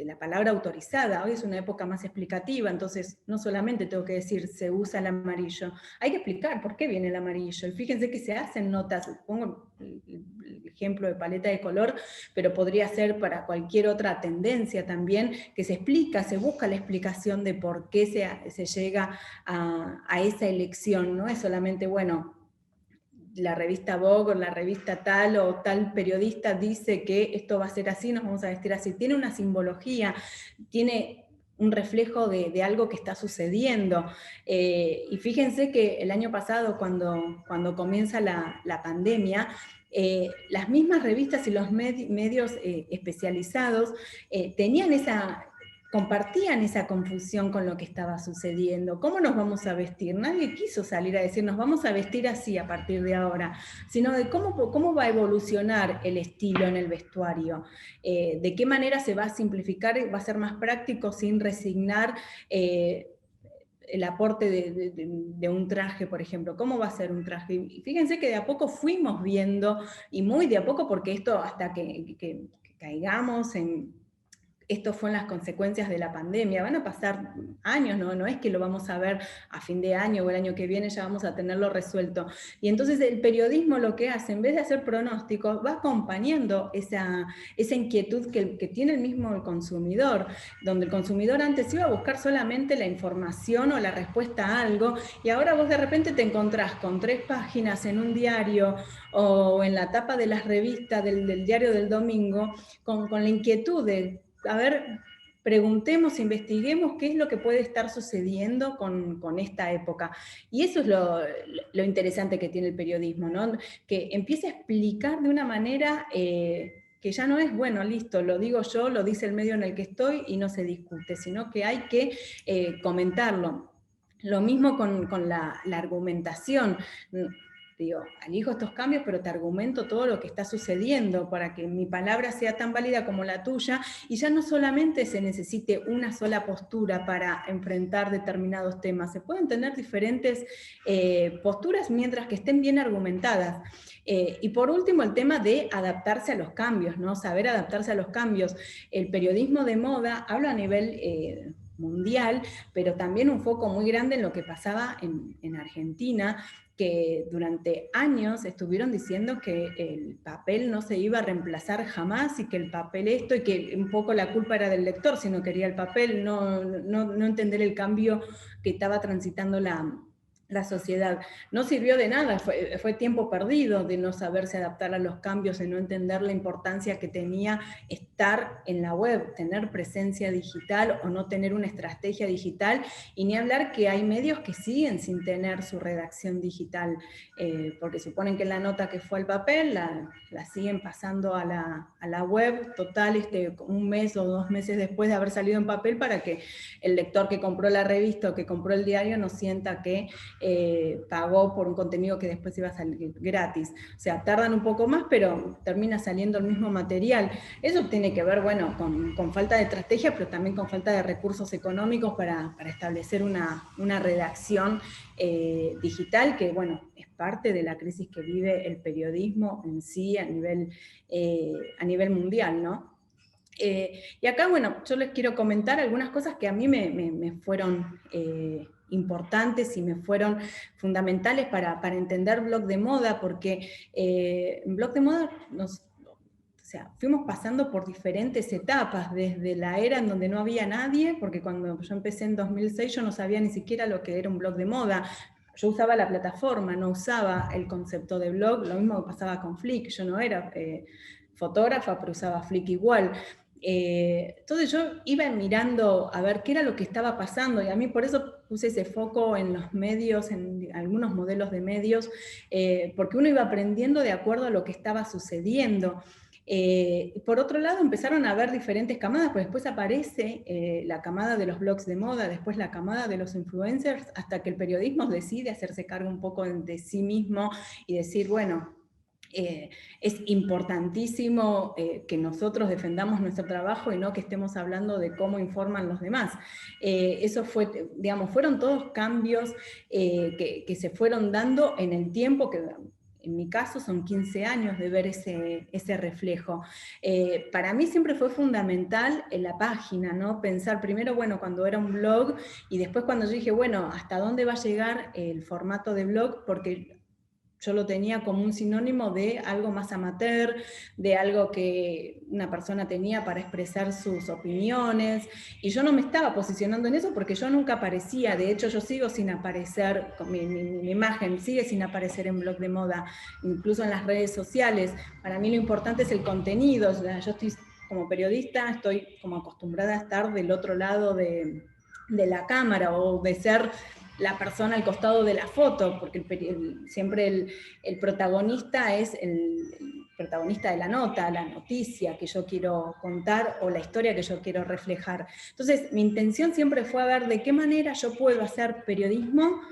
Speaker 1: la palabra autorizada, hoy es una época más explicativa, entonces no solamente tengo que decir se usa el amarillo, hay que explicar por qué viene el amarillo, y fíjense que se hacen notas, pongo el ejemplo de paleta de color, pero podría ser para cualquier otra tendencia también, que se explica, se busca la explicación de por qué se llega a esa elección, no es solamente, bueno, la revista Vogue o la revista tal o tal periodista dice que esto va a ser así, nos vamos a vestir así. Tiene una simbología, tiene un reflejo de algo que está sucediendo. Y fíjense que el año pasado, cuando comienza la pandemia, las mismas revistas y los medios especializados compartían esa confusión con lo que estaba sucediendo. ¿Cómo nos vamos a vestir? Nadie quiso salir a decir, nos vamos a vestir así a partir de ahora, sino de cómo va a evolucionar el estilo en el vestuario, de qué manera se va a simplificar, va a ser más práctico sin resignar el aporte de un traje, por ejemplo. ¿Cómo va a ser un traje? Y fíjense que de a poco fuimos viendo, y muy de a poco, porque esto hasta que caigamos en... Esto fue en las consecuencias de la pandemia, van a pasar años, no es que lo vamos a ver a fin de año o el año que viene ya vamos a tenerlo resuelto. Y entonces el periodismo lo que hace, en vez de hacer pronósticos, va acompañando esa inquietud que tiene el mismo el consumidor, donde el consumidor antes iba a buscar solamente la información o la respuesta a algo, y ahora vos de repente te encontrás con 3 páginas en un diario o en la tapa de las revistas del diario del domingo, con la inquietud de, a ver, preguntemos, investiguemos qué es lo que puede estar sucediendo con esta época. Y eso es lo interesante que tiene el periodismo, ¿no? Que empieza a explicar de una manera que ya no es, bueno, listo, lo digo yo, lo dice el medio en el que estoy y no se discute, sino que hay que comentarlo. Lo mismo con la argumentación. Digo, elijo estos cambios, pero te argumento todo lo que está sucediendo para que mi palabra sea tan válida como la tuya, y ya no solamente se necesite una sola postura para enfrentar determinados temas, se pueden tener diferentes posturas mientras que estén bien argumentadas. Y por último, el tema de adaptarse a los cambios, ¿no? Saber adaptarse a los cambios. El periodismo de moda habla a nivel mundial, pero también un foco muy grande en lo que pasaba en Argentina, que durante años estuvieron diciendo que el papel no se iba a reemplazar jamás y que el papel esto, y que un poco la culpa era del lector si no quería el papel, no entender el cambio que estaba transitando la sociedad. No sirvió de nada, fue tiempo perdido de no saberse adaptar a los cambios, de no entender la importancia que tenía estar en la web, tener presencia digital o no tener una estrategia digital, y ni hablar que hay medios que siguen sin tener su redacción digital, porque suponen que la nota que fue al papel la siguen pasando a la web, total, un mes o 2 meses después de haber salido en papel, para que el lector que compró la revista o que compró el diario no sienta que pagó por un contenido que después iba a salir gratis. O sea, tardan un poco más, pero termina saliendo el mismo material. Eso tiene que ver, bueno, con falta de estrategia, pero también con falta de recursos económicos para establecer una redacción digital, que, bueno, es parte de la crisis que vive el periodismo en sí a nivel mundial, ¿no? Y acá, bueno, yo les quiero comentar algunas cosas que a mí me fueron importantes y me fueron fundamentales para entender Blog de Moda, porque en Blog de Moda o sea, fuimos pasando por diferentes etapas, desde la era en donde no había nadie, porque cuando yo empecé en 2006 yo no sabía ni siquiera lo que era un blog de moda. Yo usaba la plataforma, no usaba el concepto de blog, lo mismo que pasaba con Flick, yo no era fotógrafa, pero usaba Flick igual. Entonces yo iba mirando a ver qué era lo que estaba pasando, y a mí por eso puse ese foco en los medios, en algunos modelos de medios, porque uno iba aprendiendo de acuerdo a lo que estaba sucediendo. Por otro lado, empezaron a haber diferentes camadas, pues después aparece la camada de los blogs de moda, después la camada de los influencers, hasta que el periodismo decide hacerse cargo un poco de sí mismo y decir, bueno, es importantísimo que nosotros defendamos nuestro trabajo y no que estemos hablando de cómo informan los demás. Eso fue, digamos, fueron todos cambios que se fueron dando en el tiempo, que en mi caso son 15 años de ver ese reflejo. Para mí siempre fue fundamental en la página, ¿no? Pensar primero, bueno, cuando era un blog, y después cuando yo dije, bueno, ¿hasta dónde va a llegar el formato de blog? Porque yo lo tenía como un sinónimo de algo más amateur, de algo que una persona tenía para expresar sus opiniones, y yo no me estaba posicionando en eso porque yo nunca aparecía. De hecho, yo sigo sin aparecer, mi imagen sigue sin aparecer en blog de moda, incluso en las redes sociales. Para mí lo importante es el contenido. O sea, yo estoy como periodista, estoy como acostumbrada a estar del otro lado de la cámara, o de ser la persona al costado de la foto, porque siempre el protagonista es el protagonista de la nota, la noticia que yo quiero contar o la historia que yo quiero reflejar. Entonces, mi intención siempre fue a ver de qué manera yo puedo hacer periodismo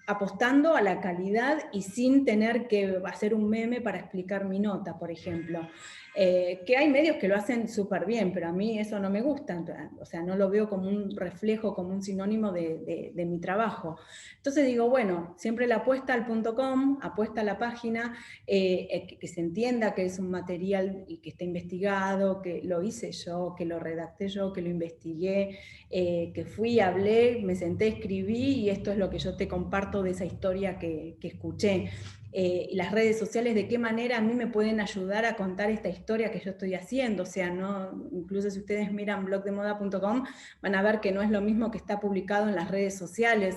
Speaker 1: apostando a la calidad y sin tener que hacer un meme para explicar mi nota, por ejemplo. Que hay medios que lo hacen súper bien, pero a mí eso no me gusta, o sea, no lo veo como un reflejo, como un sinónimo de mi trabajo. Entonces digo, bueno, siempre la apuesta al .com, apuesta a la página, que se entienda que es un material y que está investigado, que lo hice yo, que lo redacté yo, que lo investigué, que fui, hablé, me senté, escribí, y esto es lo que yo te comparto de esa historia que escuché. Y las redes sociales, de qué manera a mí me pueden ayudar a contar esta historia que yo estoy haciendo. O sea, no, incluso si ustedes miran blogdemoda.com, van a ver que no es lo mismo que está publicado en las redes sociales,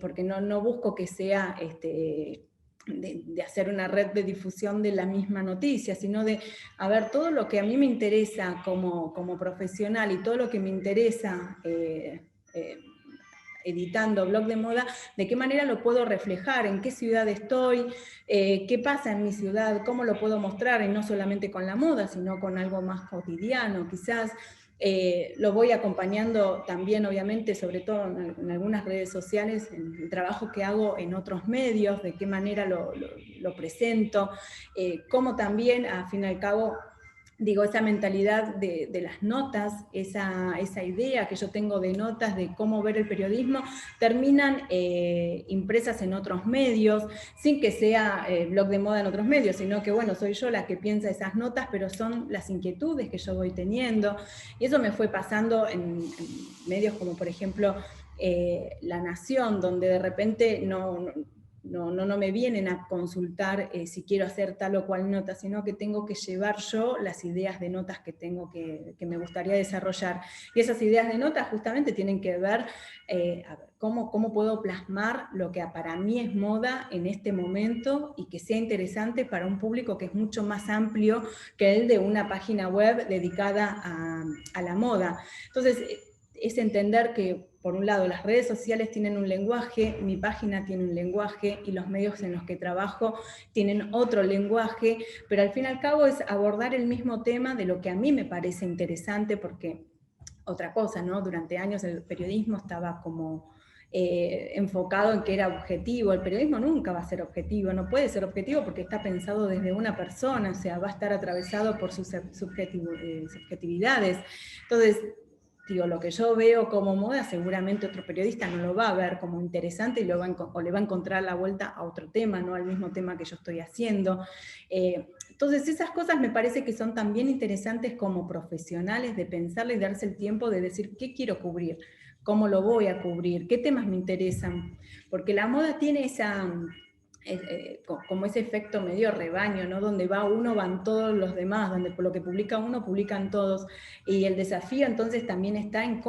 Speaker 1: porque no busco que sea de hacer una red de difusión de la misma noticia, sino de, a ver, todo lo que a mí me interesa como profesional, y todo lo que me interesa editando blog de moda, de qué manera lo puedo reflejar, en qué ciudad estoy, qué pasa en mi ciudad, cómo lo puedo mostrar, y no solamente con la moda, sino con algo más cotidiano, quizás. Lo voy acompañando también, obviamente, sobre todo en algunas redes sociales, en el trabajo que hago en otros medios, de qué manera lo presento, cómo también, al fin y al cabo, digo, esa mentalidad de las notas, esa idea que yo tengo de notas, de cómo ver el periodismo, terminan impresas en otros medios, sin que sea blog de moda en otros medios, sino que, bueno, soy yo la que piensa esas notas, pero son las inquietudes que yo voy teniendo, y eso me fue pasando en medios como, por ejemplo, La Nación, donde de repente no me vienen a consultar si quiero hacer tal o cual nota, sino que tengo que llevar yo las ideas de notas que tengo que me gustaría desarrollar. Y esas ideas de notas justamente tienen que ver a ver, cómo puedo plasmar lo que para mí es moda en este momento y que sea interesante para un público que es mucho más amplio que el de una página web dedicada a la moda. Entonces, es entender que, por un lado, las redes sociales tienen un lenguaje, mi página tiene un lenguaje y los medios en los que trabajo tienen otro lenguaje, pero al fin y al cabo es abordar el mismo tema de lo que a mí me parece interesante, porque otra cosa, ¿no? Durante años el periodismo estaba como enfocado en que era objetivo. El periodismo nunca va a ser objetivo, no puede ser objetivo porque está pensado desde una persona, o sea, va a estar atravesado por sus subjetividades. Entonces, digo, lo que yo veo como moda, seguramente otro periodista no lo va a ver como interesante y o le va a encontrar la vuelta a otro tema, no al mismo tema que yo estoy haciendo. Entonces esas cosas me parece que son también interesantes como profesionales de pensarle y darse el tiempo de decir qué quiero cubrir, cómo lo voy a cubrir, qué temas me interesan, porque la moda tiene esa... como ese efecto medio rebaño, ¿no? Donde va uno, van todos los demás, donde por lo que publica uno, publican todos. Y el desafío entonces también está en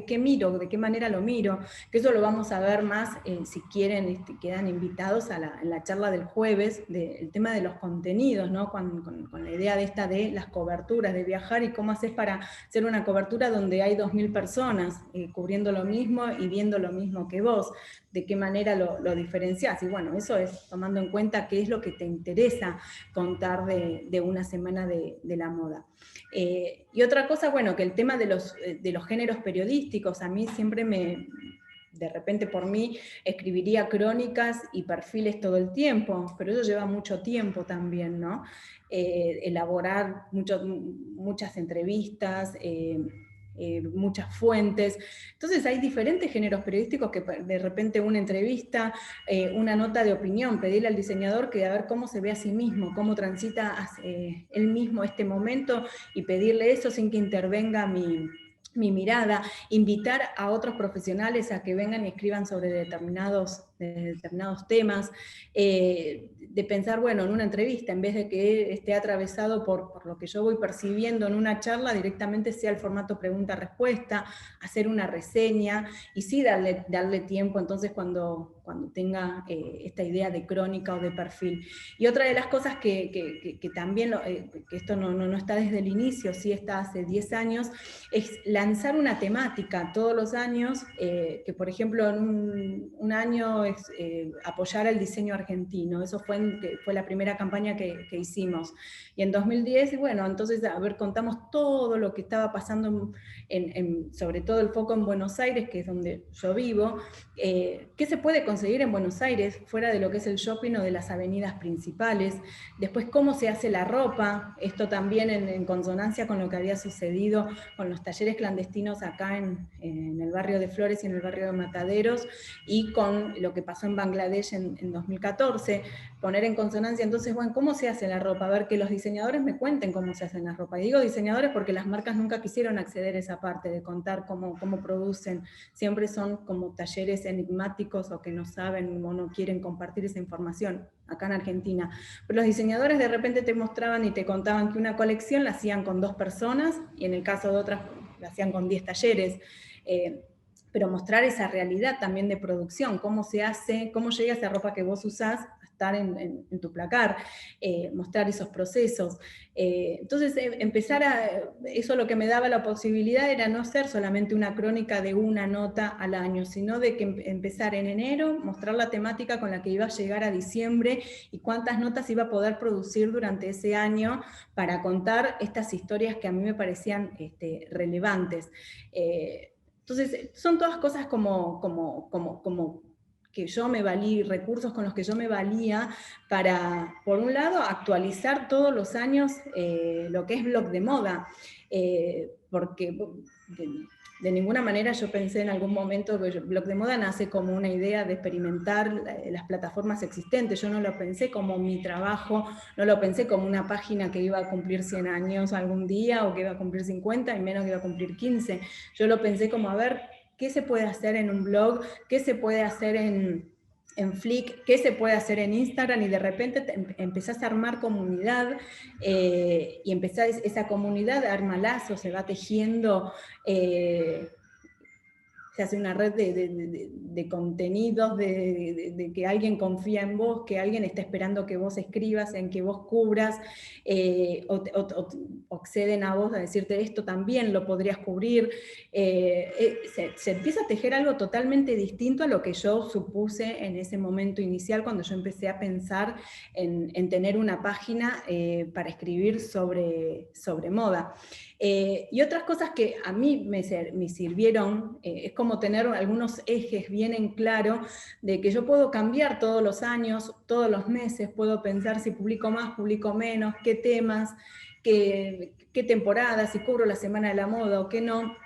Speaker 1: qué miro, de qué manera lo miro, que eso lo vamos a ver más, si quieren, quedan invitados en la charla del jueves, del tema de los contenidos, ¿no? Con la idea de las coberturas, de viajar y cómo haces para hacer una cobertura donde hay 2000 personas cubriendo lo mismo y viendo lo mismo que vos, de qué manera lo diferenciás. Y bueno, eso es tomando en cuenta qué es lo que te interesa contar de una semana de la moda. Y otra cosa, bueno, que el tema de los géneros periodísticos, a mí siempre de repente por mí escribiría crónicas y perfiles todo el tiempo, pero eso lleva mucho tiempo también, ¿no? Elaborar muchas entrevistas, muchas fuentes. Entonces hay diferentes géneros periodísticos que de repente una entrevista, una nota de opinión, pedirle al diseñador que a ver cómo se ve a sí mismo, cómo transita él mismo este momento y pedirle eso sin que intervenga mi mirada, invitar a otros profesionales a que vengan y escriban sobre determinados temas, de pensar, bueno, en una entrevista, en vez de que esté atravesado por lo que yo voy percibiendo en una charla, directamente sea el formato pregunta-respuesta, hacer una reseña, y sí darle tiempo, entonces cuando tenga esta idea de crónica o de perfil. Y otra de las cosas que también, que esto no está desde el inicio, sí está hace 10 años, es lanzar una temática todos los años, que por ejemplo en un año es apoyar el diseño argentino. Eso fue la primera campaña que hicimos. Y en 2010, bueno, entonces, a ver, contamos todo lo que estaba pasando, sobre todo el foco en Buenos Aires, que es donde yo vivo. ¿Qué se puede conseguir en Buenos Aires, fuera de lo que es el shopping o de las avenidas principales? Después, cómo se hace la ropa, esto también en consonancia con lo que había sucedido con los talleres clandestinos acá en el barrio de Flores y en el barrio de Mataderos, y con lo que pasó en Bangladesh en 2014, poner en consonancia, entonces, bueno, ¿cómo se hace la ropa? A ver, que los diseñadores me cuenten cómo se hacen la ropa. Y digo diseñadores porque las marcas nunca quisieron acceder a esa parte de contar cómo producen, siempre son como talleres enigmáticos o que no saben o no quieren compartir esa información acá en Argentina. Pero los diseñadores de repente te mostraban y te contaban que una colección la hacían con 2 personas y en el caso de otras la hacían con 10 talleres. Pero mostrar esa realidad también de producción, cómo se hace, cómo llega esa ropa que vos usás a estar en tu placar, mostrar esos procesos. Entonces, eso lo que me daba la posibilidad era no ser solamente una crónica de una nota al año, sino de que empezar en enero, mostrar la temática con la que iba a llegar a diciembre y cuántas notas iba a poder producir durante ese año para contar estas historias que a mí me parecían relevantes. Entonces, son todas cosas como que yo me valí, recursos con los que yo me valía para, por un lado, actualizar todos los años lo que es blog de moda, porque de ninguna manera yo pensé en algún momento que el blog de moda nace como una idea de experimentar las plataformas existentes. Yo no lo pensé como mi trabajo, no lo pensé como una página que iba a cumplir 100 años algún día o que iba a cumplir 50 y menos que iba a cumplir 15. Yo lo pensé como, a ver, qué se puede hacer en un blog, qué se puede hacer en Flick, qué se puede hacer en Instagram, y de repente empezás a armar comunidad, y empezás esa comunidad, arma lazos, se va tejiendo, se hace una red de contenidos, de que alguien confía en vos, que alguien está esperando que vos escribas, en que vos cubras, o acceden a vos a decirte esto también lo podrías cubrir. Se empieza a tejer algo totalmente distinto a lo que yo supuse en ese momento inicial, cuando yo empecé a pensar en tener una página para escribir sobre moda. Y otras cosas que a mí me sirvieron, es como tener algunos ejes bien en claro, de que yo puedo cambiar todos los años, todos los meses, puedo pensar si publico más, publico menos, qué temas, qué temporadas, si cubro la Semana de la Moda o qué no.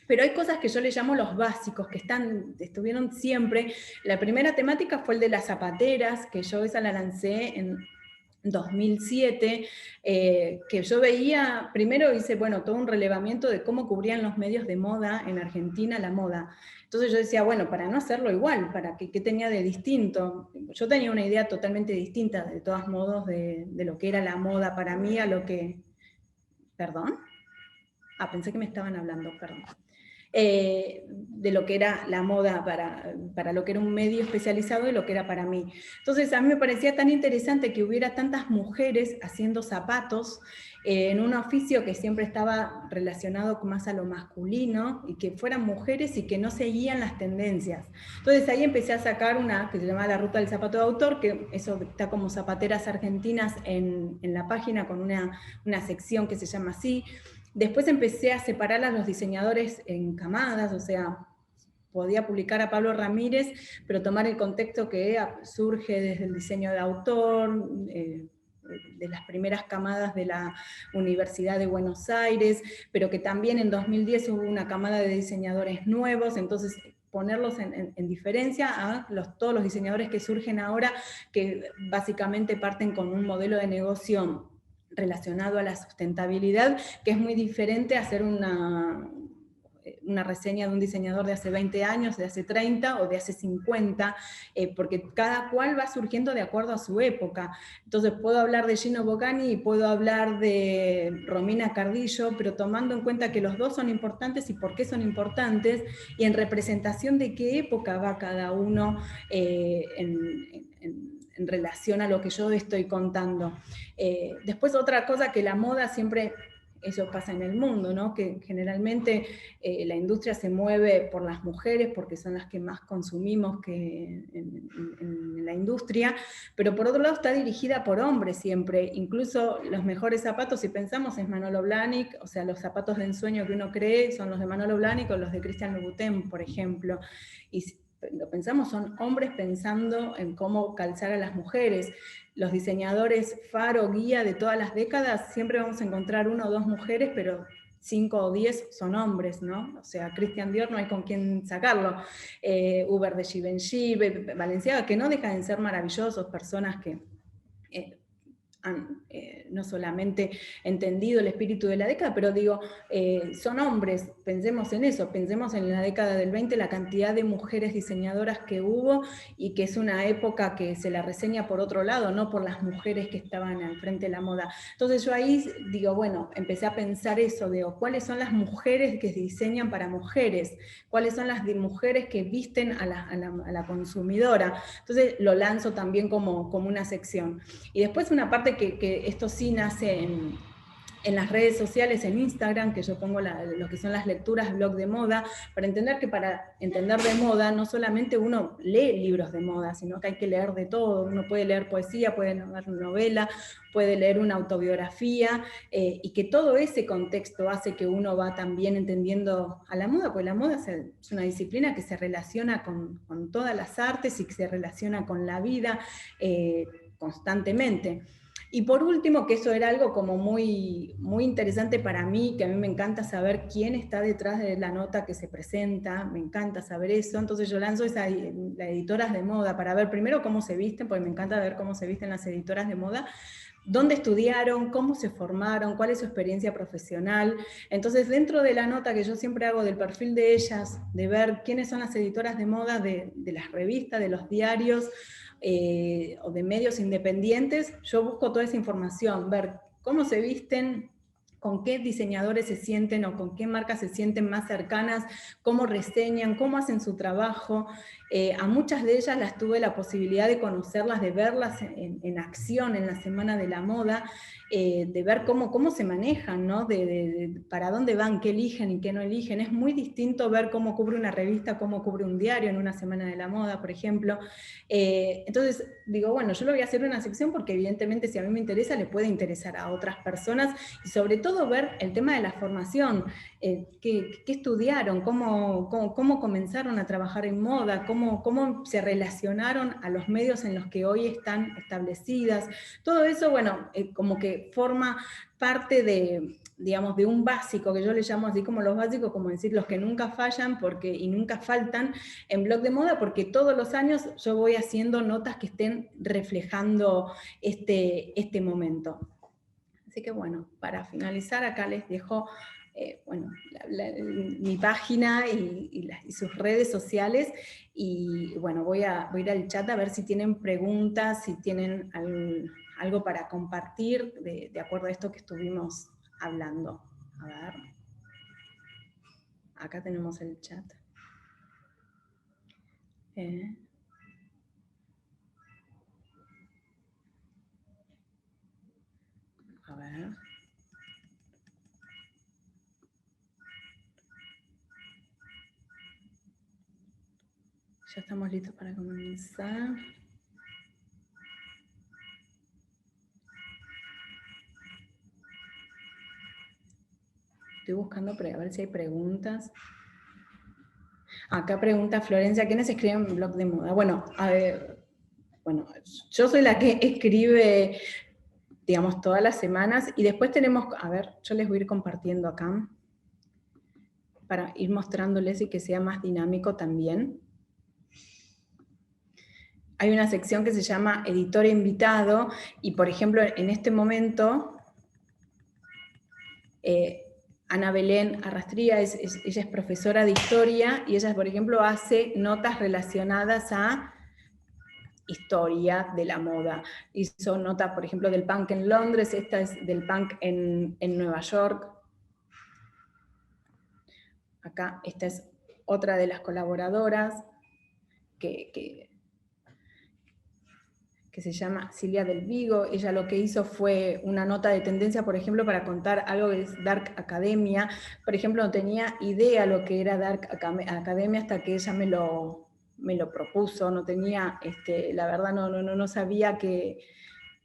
Speaker 1: Pero hay cosas que yo le llamo los básicos, que estuvieron siempre. La primera temática fue el de las zapateras, que yo esa la lancé en 2007, que yo veía, primero hice, bueno, todo un relevamiento de cómo cubrían los medios de moda en Argentina la moda. Entonces yo decía, bueno, para no hacerlo igual, para qué tenía de distinto. Yo tenía una idea totalmente distinta, de todos modos, de lo que era la moda para mí, a lo que... ¿Perdón? Ah, pensé que me estaban hablando, perdón. De lo que era la moda para lo que era un medio especializado y lo que era para mí. Entonces a mí me parecía tan interesante que hubiera tantas mujeres haciendo zapatos, en un oficio que siempre estaba relacionado más a lo masculino, y que fueran mujeres y que no seguían las tendencias. Entonces ahí empecé a sacar una que se llama La Ruta del Zapato de Autor, que eso está como Zapateras Argentinas en la página, con una sección que se llama así. Después empecé a separar a los diseñadores en camadas, o sea, podía publicar a Pablo Ramírez, pero tomar el contexto que surge desde el diseño de autor, de las primeras camadas de la Universidad de Buenos Aires, pero que también en 2010 hubo una camada de diseñadores nuevos, entonces ponerlos en diferencia a todos los diseñadores que surgen ahora, que básicamente parten con un modelo de negocio relacionado a la sustentabilidad, que es muy diferente a hacer una reseña de un diseñador de hace 20 años, de hace 30 o de hace 50, porque cada cual va surgiendo de acuerdo a su época. Entonces puedo hablar de Gino Bogani y puedo hablar de Romina Cardillo, pero tomando en cuenta que los dos son importantes y por qué son importantes, y en representación de qué época va cada uno en relación a lo que yo estoy contando. Después otra cosa, que la moda siempre, eso pasa en el mundo, ¿no? Que generalmente la industria se mueve por las mujeres, porque son las que más consumimos en la industria, pero por otro lado está dirigida por hombres siempre. Incluso los mejores zapatos, si pensamos, es Manolo Blahnik, o sea, los zapatos de ensueño que uno cree son los de Manolo Blahnik o los de Christian Louboutin, por ejemplo. Y lo pensamos, son hombres pensando en cómo calzar a las mujeres. Los diseñadores faro, guía de todas las décadas, siempre vamos a encontrar 1 o 2 mujeres, pero 5 o 10 son hombres, ¿no? O sea, Christian Dior no hay con quién sacarlo. Hubert de Givenchy, Balenciaga, que no dejan de ser maravillosos, personas que han no solamente entendido el espíritu de la década, pero digo, son hombres, pensemos en eso, pensemos en la década del 20, la cantidad de mujeres diseñadoras que hubo, y que es una época que se la reseña por otro lado, no por las mujeres que estaban al frente de la moda. Entonces yo ahí digo, bueno, empecé a pensar eso, digo, ¿cuáles son las mujeres que diseñan para mujeres? ¿Cuáles son las mujeres que visten a la consumidora? Entonces lo lanzo también como una sección. Y después una parte que esto sí nace en las redes sociales, en Instagram, que yo pongo lo que son las lecturas, blog de moda, para entender que para entender de moda no solamente uno lee libros de moda, sino que hay que leer de todo. Uno puede leer poesía, puede leer novela, puede leer una autobiografía, y que todo ese contexto hace que uno va también entendiendo a la moda, porque la moda es una disciplina que se relaciona con todas las artes y que se relaciona con la vida constantemente. Y por último, que eso era algo como muy, muy interesante para mí, que a mí me encanta saber quién está detrás de la nota que se presenta, me encanta saber eso, entonces yo lanzo las editoras de moda para ver primero cómo se visten, porque me encanta ver cómo se visten las editoras de moda, dónde estudiaron, cómo se formaron, cuál es su experiencia profesional. Entonces, dentro de la nota que yo siempre hago del perfil de ellas, de ver quiénes son las editoras de moda de las revistas, de los diarios, o de medios independientes, yo busco toda esa información, ver cómo se visten, con qué diseñadores se sienten o con qué marcas se sienten más cercanas, cómo reseñan, cómo hacen su trabajo. A muchas de ellas las tuve la posibilidad de conocerlas, de verlas en acción en la Semana de la Moda, de ver cómo se manejan, ¿no? Para dónde van, qué eligen y qué no eligen. Es muy distinto ver cómo cubre una revista, cómo cubre un diario en una Semana de la Moda, por ejemplo. Entonces digo, bueno, yo lo voy a hacer en una sección porque evidentemente si a mí me interesa, le puede interesar a otras personas, y sobre todo ver el tema de la formación, qué estudiaron, cómo comenzaron a trabajar en moda, cómo se relacionaron a los medios en los que hoy están establecidas. Todo eso, bueno, como que forma parte de, digamos, de un básico, que yo le llamo así como los básicos, como decir, los que nunca fallan y nunca faltan en Blog de Moda, porque todos los años yo voy haciendo notas que estén reflejando este momento. Así que bueno, para finalizar acá les dejo bueno, mi página y sus redes sociales, y bueno, voy a ir al chat a ver si tienen preguntas, si tienen algo para compartir de acuerdo a esto que estuvimos hablando. A ver, acá tenemos el chat. A ver. Ya estamos listos para comenzar. Estoy buscando a ver si hay preguntas. Acá pregunta Florencia, ¿quiénes escriben en Blog de Moda? Bueno, a ver, bueno, yo soy la que escribe, digamos, todas las semanas, y después tenemos, a ver, yo les voy a ir compartiendo acá, para ir mostrándoles y que sea más dinámico también. Hay una sección que se llama Editor Invitado, y por ejemplo, en este momento, Ana Belén Arrastría, ella es profesora de historia, y ella, por ejemplo, hace notas relacionadas a historia de la moda. Hizo notas, por ejemplo, del punk en Londres, esta es del punk en Nueva York. Acá, esta es otra de las colaboradoras, que se llama Silvia del Vigo. Ella lo que hizo fue una nota de tendencia, por ejemplo, para contar algo que es Dark Academia. Por ejemplo, no tenía idea lo que era Dark Academia hasta que ella me lo propuso. No tenía, la verdad no sabía que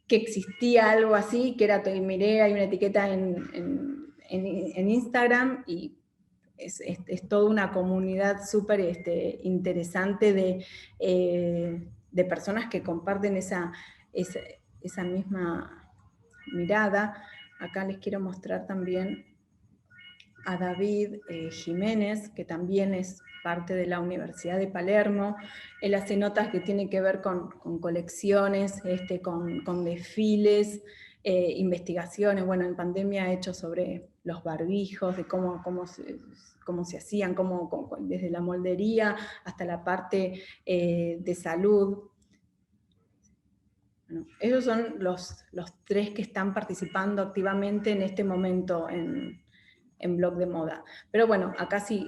Speaker 1: existía algo así, que era, miré, hay una etiqueta en Instagram, y es toda una comunidad súper interesante de personas que comparten esa misma mirada. Acá les quiero mostrar también a David Jiménez, que también es parte de la Universidad de Palermo. Él hace notas que tienen que ver con colecciones, con desfiles, investigaciones. Bueno, en pandemia ha hecho sobre los barbijos, de cómo se hacían, desde la moldería hasta la parte de salud. Bueno, ellos son los tres que están participando activamente en este momento en Blog de Moda. Pero bueno, acá sí,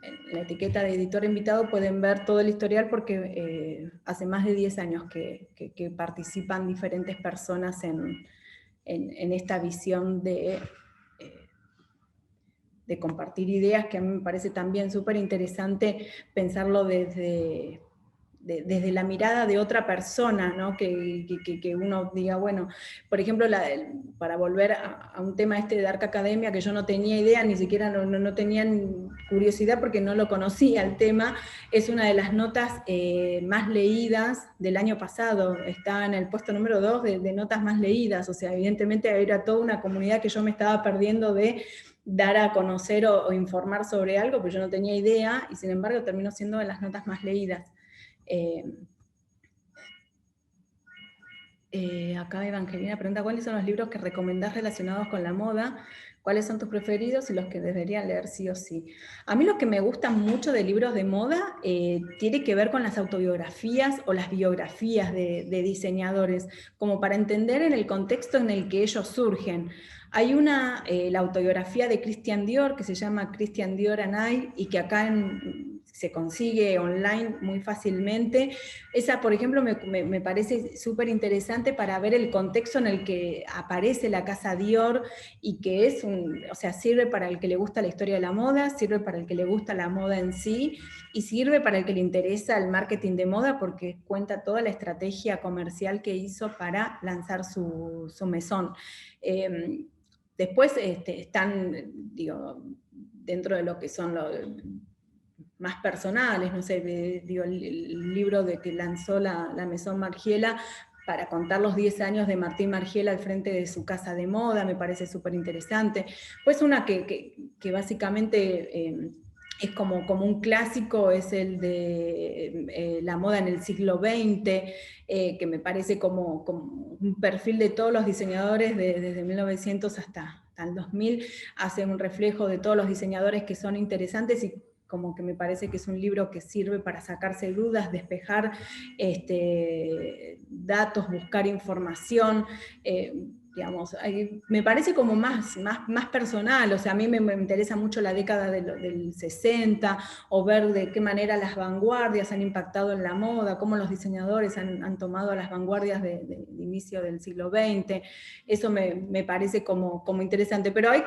Speaker 1: en la etiqueta de editor invitado pueden ver todo el historial, porque hace más de 10 años que participan diferentes personas en esta visión de compartir ideas, que a mí me parece también súper interesante pensarlo desde la mirada de otra persona, ¿no? Que uno diga, bueno, por ejemplo, para volver a un tema de Dark Academia, que yo no tenía idea, ni siquiera no tenía curiosidad porque no lo conocía el tema, es una de las notas más leídas del año pasado, está en el puesto número 2 de notas más leídas, o sea, evidentemente era toda una comunidad que yo me estaba perdiendo de dar a conocer o informar sobre algo, pero yo no tenía idea, y sin embargo terminó siendo de las notas más leídas. Acá Evangelina pregunta, ¿cuáles son los libros que recomendás relacionados con la moda? ¿Cuáles son tus preferidos y los que deberían leer sí o sí? A mí lo que me gusta mucho de libros de moda tiene que ver con las autobiografías o las biografías de diseñadores, como para entender en el contexto en el que ellos surgen. Hay la autobiografía de Christian Dior, que se llama Christian Dior and I, y que acá se consigue online muy fácilmente. Esa, por ejemplo, me parece súper interesante para ver el contexto en el que aparece la casa Dior, y que es o sea, sirve para el que le gusta la historia de la moda, sirve para el que le gusta la moda en sí, y sirve para el que le interesa el marketing de moda, porque cuenta toda la estrategia comercial que hizo para lanzar su mesón. Después están, digo, dentro de lo que son los más personales, no sé, digo, el libro de que lanzó la Maison Margiela para contar los 10 años de Martín Margiela al frente de su casa de moda, me parece súper interesante. Pues una que básicamente es como un clásico, es el de la moda en el siglo XX, que me parece como un perfil de todos los diseñadores desde 1900 hasta el 2000, hace un reflejo de todos los diseñadores que son interesantes, y como que me parece que es un libro que sirve para sacarse dudas, despejar datos, buscar información, digamos, me parece como más personal, o sea, a mí me interesa mucho la década del 60, o ver de qué manera las vanguardias han impactado en la moda, cómo los diseñadores han tomado las vanguardias de inicio del siglo XX, eso me parece como interesante, pero hay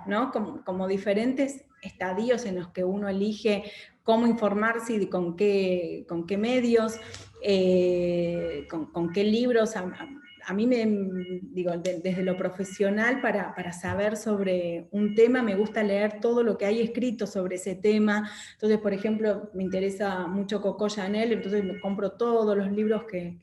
Speaker 1: ¿no? como diferentes estadios en los que uno elige cómo informarse y con qué medios, con qué libros. A mí digo, desde lo profesional, para saber sobre un tema, me gusta leer todo lo que hay escrito sobre ese tema. Entonces, por ejemplo, me interesa mucho Coco Chanel, entonces me compro todos los libros que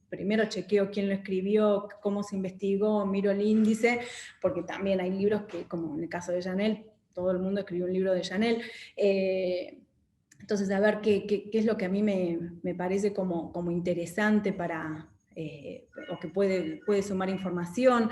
Speaker 1: primero chequeo quién lo escribió, cómo se investigó, miro el índice, porque también hay libros que, como en el caso de Chanel, todo el mundo escribió un libro de Chanel. Entonces, a ver qué es lo que a mí me parece como interesante para, o que puede sumar información.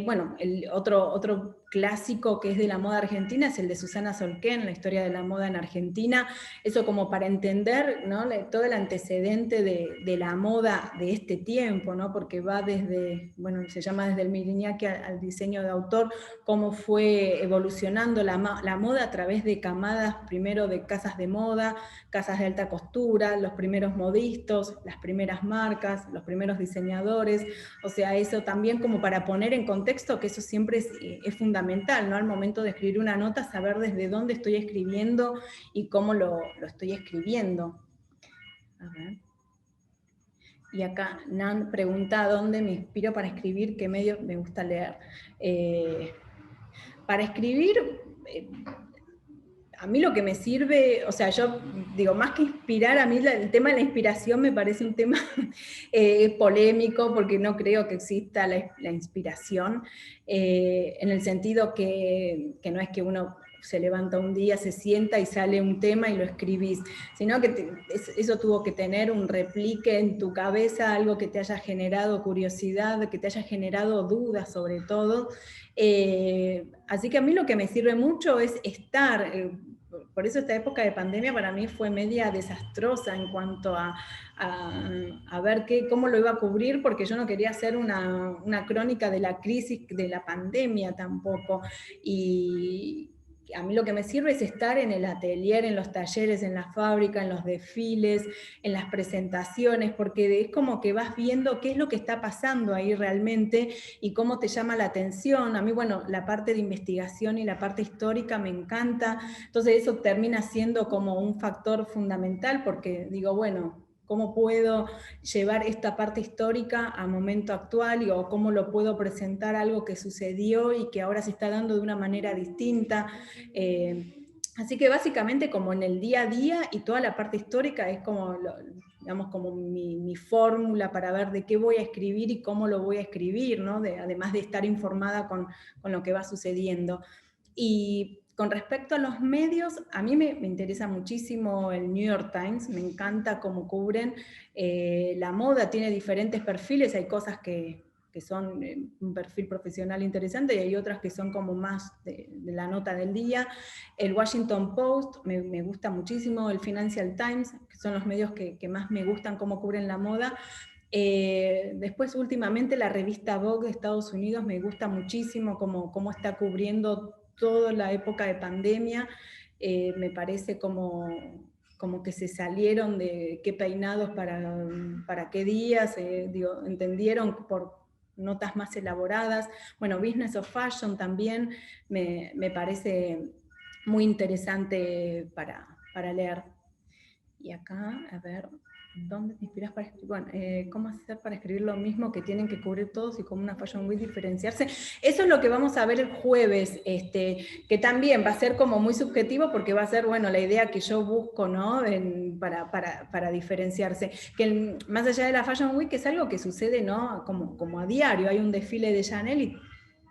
Speaker 1: Bueno, el otro clásico que es de la moda argentina es el de Susana Solquén, la historia de la moda en Argentina. Eso como para entender, ¿no? todo el antecedente de la moda de este tiempo, ¿no? Porque va desde, bueno, se llama desde el Miriñaque al diseño de autor, cómo fue evolucionando la moda a través de camadas, primero de casas de moda, casas de alta costura, los primeros modistas, las primeras marcas, los primeros diseñadores. O sea, eso también como para poner en contexto, que eso siempre es fundamental, ¿no? Al momento de escribir una nota, saber desde dónde estoy escribiendo y cómo lo estoy escribiendo. A ver. Y acá Nan pregunta dónde me inspiro para escribir, qué medios me gusta leer. Para escribir, a mí lo que me sirve, o sea, yo digo, más que inspirar, a mí el tema de la inspiración me parece un tema polémico, porque no creo que exista la inspiración, en el sentido que no es que uno se levanta un día, se sienta y sale un tema y lo escribís, sino que eso tuvo que tener un replique en tu cabeza, algo que te haya generado curiosidad, que te haya generado dudas sobre todo. Así que a mí lo que me sirve mucho es estar, por eso esta época de pandemia para mí fue media desastrosa en cuanto a ver cómo lo iba a cubrir, porque yo no quería hacer una crónica de la crisis de la pandemia tampoco, y a mí lo que me sirve es estar en el atelier, en los talleres, en la fábrica, en los desfiles, en las presentaciones, porque es como que vas viendo qué es lo que está pasando ahí realmente y cómo te llama la atención. A mí, bueno, la parte de investigación y la parte histórica me encanta, entonces eso termina siendo como un factor fundamental, porque digo, bueno, ¿cómo puedo llevar esta parte histórica a momento actual, o cómo lo puedo presentar algo que sucedió y que ahora se está dando de una manera distinta? Así que básicamente como en el día a día y toda la parte histórica es como, digamos, como mi fórmula para ver de qué voy a escribir y cómo lo voy a escribir, ¿no? Además de estar informada con lo que va sucediendo. Y con respecto a los medios, a mí me interesa muchísimo el New York Times, me encanta cómo cubren la moda, tiene diferentes perfiles, hay cosas que son un perfil profesional interesante y hay otras que son como más de la nota del día. El Washington Post me gusta muchísimo, el Financial Times, que son los medios que más me gustan cómo cubren la moda. Después últimamente la revista Vogue de Estados Unidos me gusta muchísimo cómo está cubriendo toda la época de pandemia. Me parece como que se salieron de qué peinados para qué días, digo, entendieron por notas más elaboradas. Bueno, Business of Fashion también me parece muy interesante para leer. Y acá, a ver, ¿dónde te inspiras para escribir? Bueno, ¿cómo hacer para escribir lo mismo que tienen que cubrir todos y como una Fashion Week diferenciarse? Eso es lo que vamos a ver el jueves, que también va a ser como muy subjetivo porque va a ser, bueno, la idea que yo busco, ¿no? Para diferenciarse. Que más allá de la Fashion Week es algo que sucede, ¿no? Como a diario, hay un desfile de Chanel y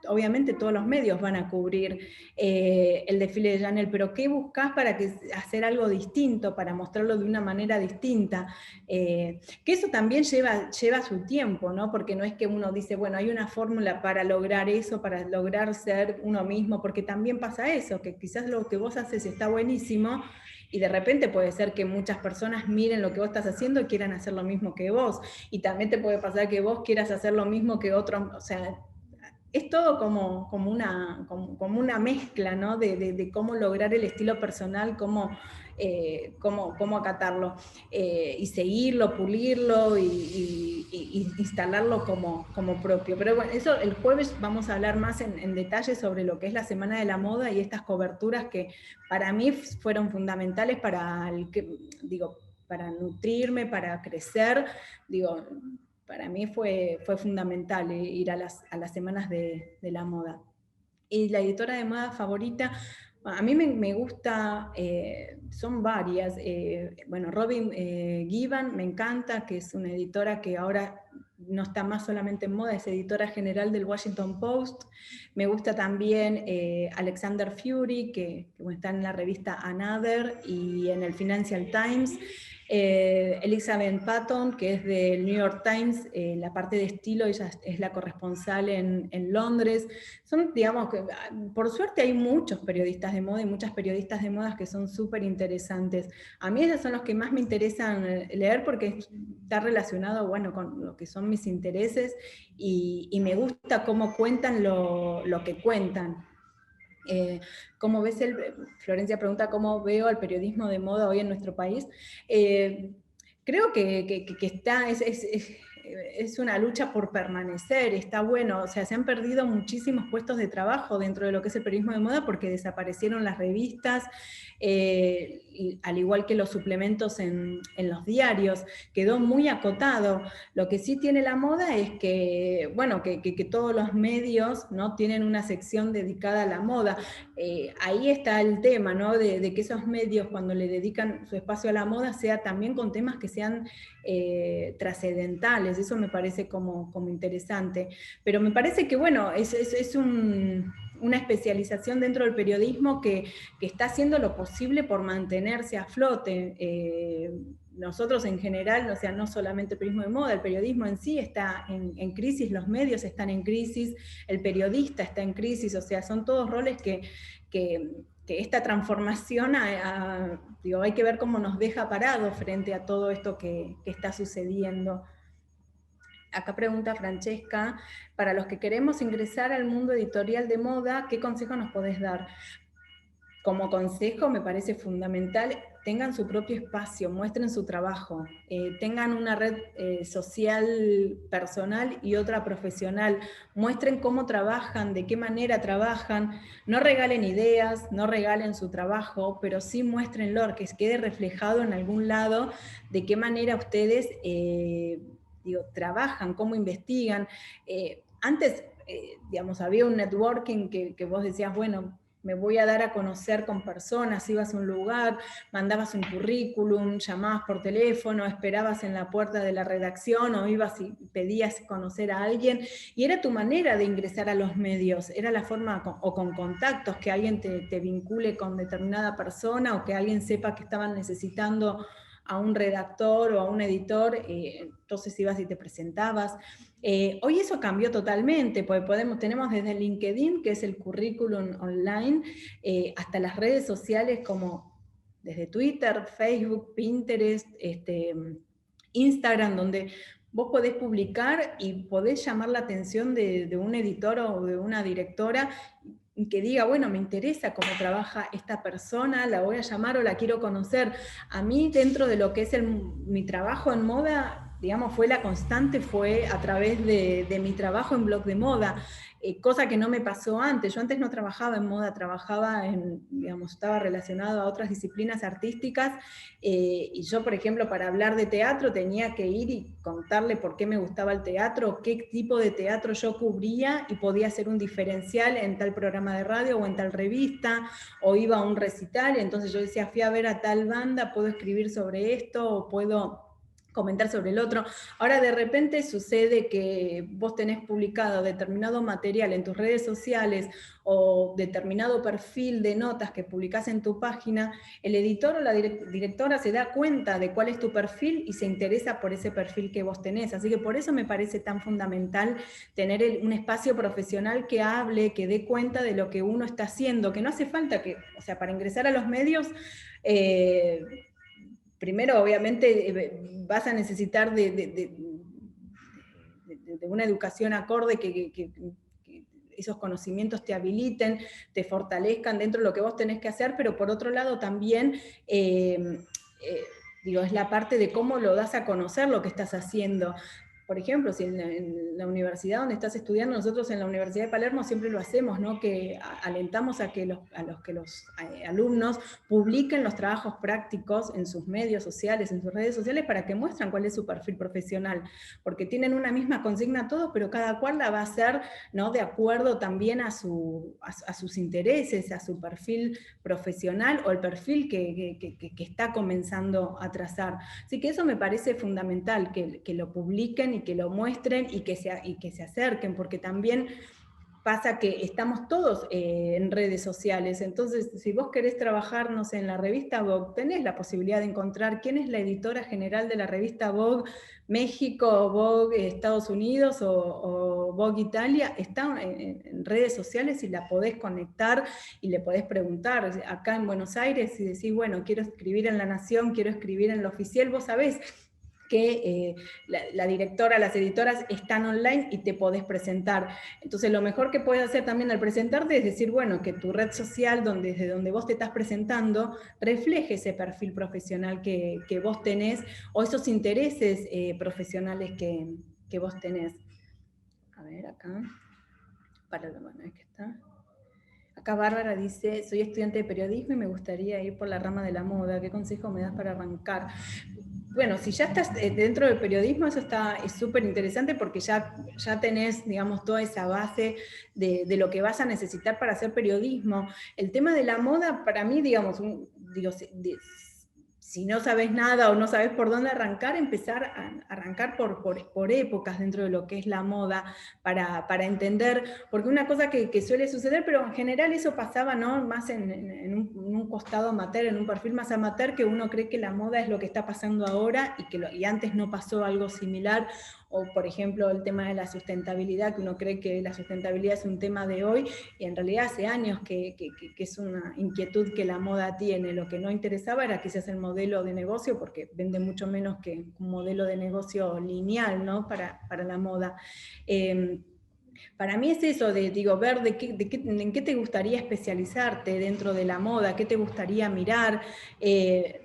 Speaker 1: obviamente todos los medios van a cubrir el desfile de Chanel, pero ¿qué buscas para hacer algo distinto, para mostrarlo de una manera distinta? Que eso también lleva su tiempo, ¿no? Porque no es que uno dice, bueno, hay una fórmula para lograr eso, para lograr ser uno mismo, porque también pasa eso, que quizás lo que vos haces está buenísimo, y de repente puede ser que muchas personas miren lo que vos estás haciendo y quieran hacer lo mismo que vos, y también te puede pasar que vos quieras hacer lo mismo que otros, o sea, es todo como una mezcla, ¿no? de cómo lograr el estilo personal, cómo acatarlo, y seguirlo, pulirlo y instalarlo como propio. Pero bueno, eso el jueves vamos a hablar más en detalle sobre lo que es la Semana de la Moda y estas coberturas que para mí fueron fundamentales para nutrirme, para crecer, digo, para mí fue fundamental ir a las semanas de la moda. Y la editora de moda favorita, a mí me gusta, son varias. Bueno, Robin Gibbon me encanta, que es una editora que ahora no está más solamente en moda, es editora general del Washington Post. Me gusta también Alexander Fury, que está en la revista Another y en el Financial Times. Elizabeth Patton, que es del New York Times, la parte de estilo, ella es la corresponsal en Londres. Son, digamos, que por suerte hay muchos periodistas de moda y muchas periodistas de moda que son súper interesantes. A mí esos son los que más me interesan leer porque está relacionado, bueno, con lo que son mis intereses y me gusta cómo cuentan lo que cuentan. ¿Cómo ves Florencia pregunta cómo veo el periodismo de moda hoy en nuestro país? Creo que es una lucha por permanecer, está bueno, o sea, se han perdido muchísimos puestos de trabajo dentro de lo que es el periodismo de moda porque desaparecieron las revistas, al igual que los suplementos en los diarios, quedó muy acotado. Lo que sí tiene la moda es que, bueno, que todos los medios, ¿no?, tienen una sección dedicada a la moda. Ahí está el tema, ¿no?, de que esos medios cuando le dedican su espacio a la moda sea también con temas que sean trascendentales. Eso me parece como interesante. Pero me parece que, bueno, es una especialización dentro del periodismo que está haciendo lo posible por mantenerse a flote. Nosotros en general, o sea, no solamente el periodismo de moda, el periodismo en sí está en crisis, los medios están en crisis, el periodista está en crisis, o sea, son todos roles que esta transformación, digo, hay que ver cómo nos deja parados frente a todo esto que está sucediendo. Acá pregunta Francesca, para los que queremos ingresar al mundo editorial de moda, ¿qué consejo nos podés dar? Como consejo me parece fundamental, tengan su propio espacio, muestren su trabajo, tengan una red social personal y otra profesional, muestren cómo trabajan, de qué manera trabajan, no regalen ideas, no regalen su trabajo, pero sí muéstrenlo, que quede reflejado en algún lado de qué manera ustedes trabajan, cómo investigan. Antes, digamos, había un networking que vos decías, bueno, me voy a dar a conocer con personas, ibas a un lugar, mandabas un currículum, llamabas por teléfono, esperabas en la puerta de la redacción o ibas y pedías conocer a alguien, y era tu manera de ingresar a los medios, era la forma, o con contactos, que alguien te vincule con determinada persona o que alguien sepa que estaban necesitando a un redactor o a un editor, entonces ibas y te presentabas. Hoy eso cambió totalmente, porque tenemos desde LinkedIn, que es el currículum online, hasta las redes sociales como desde Twitter, Facebook, Pinterest, Instagram, donde vos podés publicar y podés llamar la atención de un editor o de una directora que diga, bueno, me interesa cómo trabaja esta persona, la voy a llamar o la quiero conocer. A mí, dentro de lo que es mi trabajo en moda, digamos, fue la constante, fue a través de mi trabajo en blog de moda, cosa que no me pasó antes. Yo antes no trabajaba en moda, trabajaba digamos, estaba relacionado a otras disciplinas artísticas, y yo, por ejemplo, para hablar de teatro tenía que ir y contarle por qué me gustaba el teatro, qué tipo de teatro yo cubría y podía hacer un diferencial en tal programa de radio o en tal revista, o iba a un recital, entonces yo decía, fui a ver a tal banda, puedo escribir sobre esto, o puedo comentar sobre el otro. Ahora de repente sucede que vos tenés publicado determinado material en tus redes sociales o determinado perfil de notas que publicás en tu página, el editor o la directora se da cuenta de cuál es tu perfil y se interesa por ese perfil que vos tenés. Así que por eso me parece tan fundamental tener un espacio profesional que hable, que dé cuenta de lo que uno está haciendo, que no hace falta que, o sea, para ingresar a los medios, primero, obviamente, vas a necesitar de una educación acorde que esos conocimientos te habiliten, te fortalezcan dentro de lo que vos tenés que hacer, pero por otro lado también, digo, es la parte de cómo lo das a conocer lo que estás haciendo. Por ejemplo, si en la universidad donde estás estudiando, nosotros en la Universidad de Palermo siempre lo hacemos, ¿no? Que alentamos a que los alumnos publiquen los trabajos prácticos en sus medios sociales, en sus redes sociales, para que muestren cuál es su perfil profesional, porque tienen una misma consigna todos, pero cada cual la va a hacer, ¿no? De acuerdo también a sus intereses, a su perfil profesional o el perfil que está comenzando a trazar. Así que eso me parece fundamental, que lo publiquen y que lo muestren y que se acerquen, porque también pasa que estamos todos en redes sociales, entonces si vos querés trabajar, no sé, en la revista Vogue, tenés la posibilidad de encontrar quién es la editora general de la revista Vogue México, Vogue Estados Unidos o Vogue Italia, está en redes sociales y la podés conectar y le podés preguntar. Acá en Buenos Aires, si decís, bueno, quiero escribir en La Nación, quiero escribir en Lo Oficial, vos sabés que la directora, las editoras están online y te podés presentar. Entonces lo mejor que puedes hacer también al presentarte es decir, bueno, que tu red social, desde donde vos te estás presentando, refleje ese perfil profesional que vos tenés o esos intereses profesionales que vos tenés. A ver, acá. Bueno, es que está. Acá Bárbara dice, soy estudiante de periodismo y me gustaría ir por la rama de la moda. ¿Qué consejo me das para arrancar? Bueno, si ya estás dentro del periodismo, eso es súper interesante porque ya tenés, digamos, toda esa base de lo que vas a necesitar para hacer periodismo. El tema de la moda, para mí, digamos, si no sabes nada o no sabes por dónde arrancar, empezar a arrancar por épocas dentro de lo que es la moda, para entender, porque una cosa que suele suceder, pero en general eso pasaba, ¿no? Más en un costado amateur, en un perfil más amateur, que uno cree que la moda es lo que está pasando ahora y antes no pasó algo similar, o por ejemplo el tema de la sustentabilidad, que uno cree que la sustentabilidad es un tema de hoy, y en realidad hace años que es una inquietud que la moda tiene. Lo que no interesaba era quizás el modelo de negocio, porque vende mucho menos que un modelo de negocio lineal, ¿no? Para la moda. Para mí es eso, ver en qué te gustaría especializarte dentro de la moda, qué te gustaría mirar,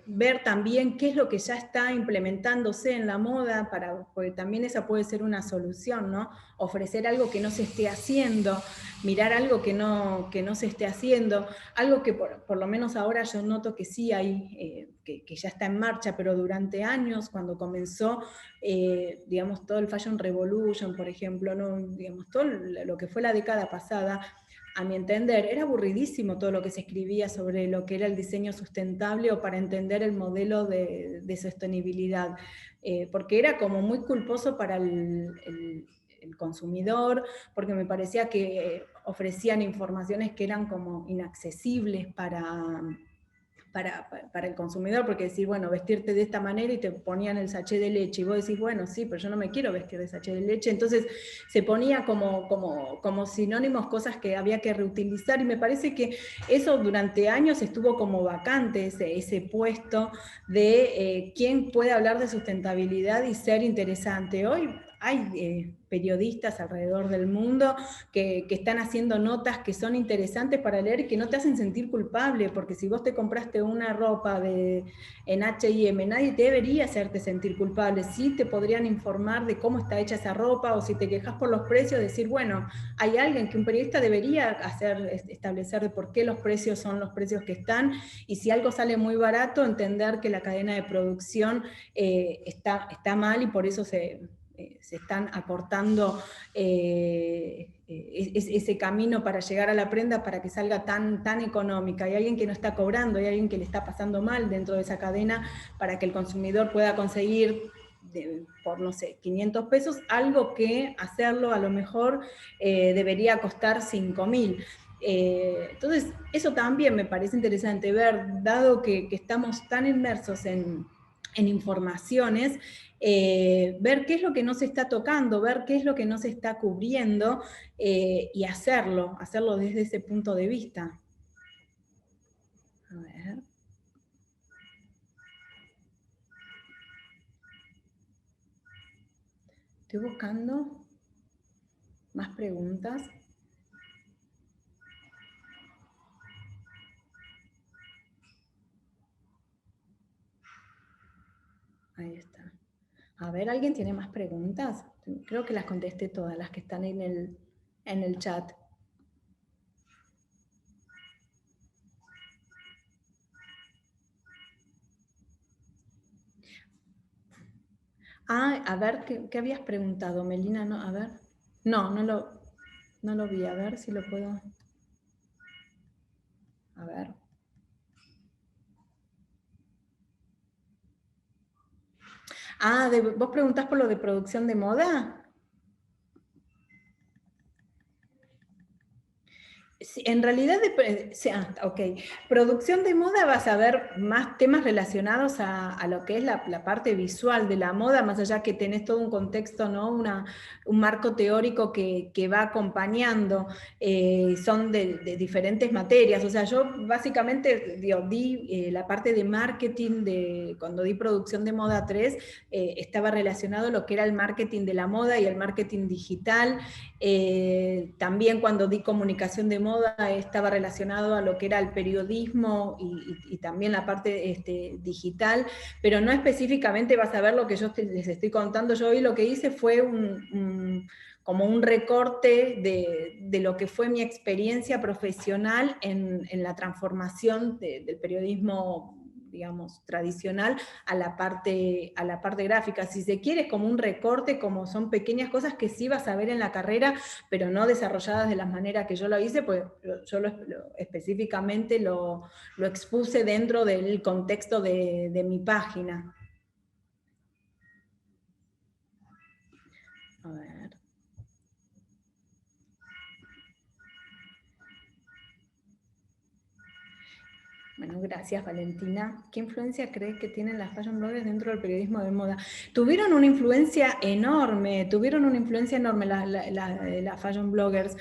Speaker 1: ver también qué es lo que ya está implementándose en la moda, porque también esa puede ser una solución, ¿no? Ofrecer algo que no se esté haciendo, mirar algo que no se esté haciendo, algo que por lo menos ahora yo noto que sí hay, que ya está en marcha, pero durante años, cuando comenzó, digamos, todo el Fashion Revolution, por ejemplo, ¿no? Digamos, todo lo que fue la década pasada, a mi entender, era aburridísimo todo lo que se escribía sobre lo que era el diseño sustentable o para entender el modelo de sostenibilidad, porque era como muy culposo para el consumidor, porque me parecía que ofrecían informaciones que eran como inaccesibles para el consumidor, porque decir, bueno, vestirte de esta manera y te ponían el sachet de leche, y vos decís, bueno, sí, pero yo no me quiero vestir de sachet de leche, entonces se ponía como sinónimos cosas que había que reutilizar, y me parece que eso durante años estuvo como vacante, ese puesto de quién puede hablar de sustentabilidad y ser interesante. Hoy hay periodistas alrededor del mundo que están haciendo notas que son interesantes para leer y que no te hacen sentir culpable, porque si vos te compraste una ropa en H&M, nadie te debería hacerte sentir culpable. Sí te podrían informar de cómo está hecha esa ropa, o si te quejas por los precios, decir, bueno, hay alguien que un periodista debería establecer de por qué los precios son los precios que están, y si algo sale muy barato, entender que la cadena de producción está mal y por eso se están acortando ese camino para llegar a la prenda para que salga tan económica. Hay alguien que no está cobrando, hay alguien que le está pasando mal dentro de esa cadena para que el consumidor pueda conseguir por, no sé, 500 pesos, algo que hacerlo a lo mejor debería costar 5.000. Entonces, eso también me parece interesante ver, dado que estamos tan inmersos en informaciones, ver qué es lo que no se está tocando, ver qué es lo que no se está cubriendo, y hacerlo desde ese punto de vista. A ver. Estoy buscando más preguntas. Ahí está. A ver, ¿alguien tiene más preguntas? Creo que las contesté todas, las que están en el chat. Ah, a ver, ¿qué habías preguntado, Melina? No, a ver. No lo vi. A ver si lo puedo. A ver. Ah, ¿vos preguntás por lo de producción de moda? Sí, en realidad, ok. Producción de moda vas a ver más temas relacionados a lo que es la parte visual de la moda, más allá que tenés todo un contexto, ¿no? Un marco teórico que va acompañando, son de diferentes materias. O sea, yo básicamente di la parte de marketing, cuando di producción de moda 3, estaba relacionado a lo que era el marketing de la moda y el marketing digital. También cuando di comunicación de moda estaba relacionado a lo que era el periodismo y también la parte digital, pero no específicamente vas a ver lo que yo les estoy contando. Yo hoy lo que hice fue como un recorte de lo que fue mi experiencia profesional en la transformación del periodismo, digamos, tradicional a la parte gráfica. Si se quiere, es como un recorte, como son pequeñas cosas que sí vas a ver en la carrera, pero no desarrolladas de las maneras que yo lo hice, pues yo específicamente lo expuse dentro del contexto de mi página. A ver. Bueno, gracias, Valentina. ¿Qué influencia crees que tienen las fashion bloggers dentro del periodismo de moda? Tuvieron una influencia enorme las fashion bloggers.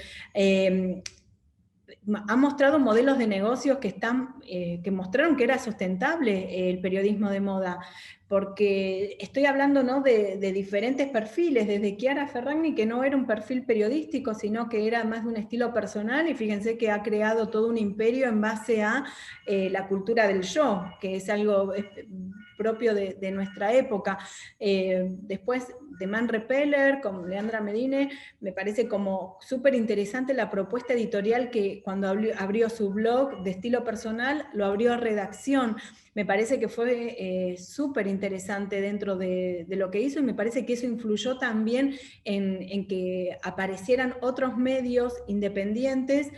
Speaker 1: Han mostrado modelos de negocios que mostraron que era sustentable el periodismo de moda, porque estoy hablando, ¿no?, de diferentes perfiles, desde Chiara Ferragni, que no era un perfil periodístico, sino que era más de un estilo personal, y fíjense que ha creado todo un imperio en base a la cultura del yo, que es algo propio de nuestra época. Después, de Man Repeller, con Leandra Medine, me parece como súper interesante la propuesta editorial que cuando abrió su blog de estilo personal, lo abrió a redacción. Me parece que fue súper interesante dentro de lo que hizo, y me parece que eso influyó también en que aparecieran otros medios independientes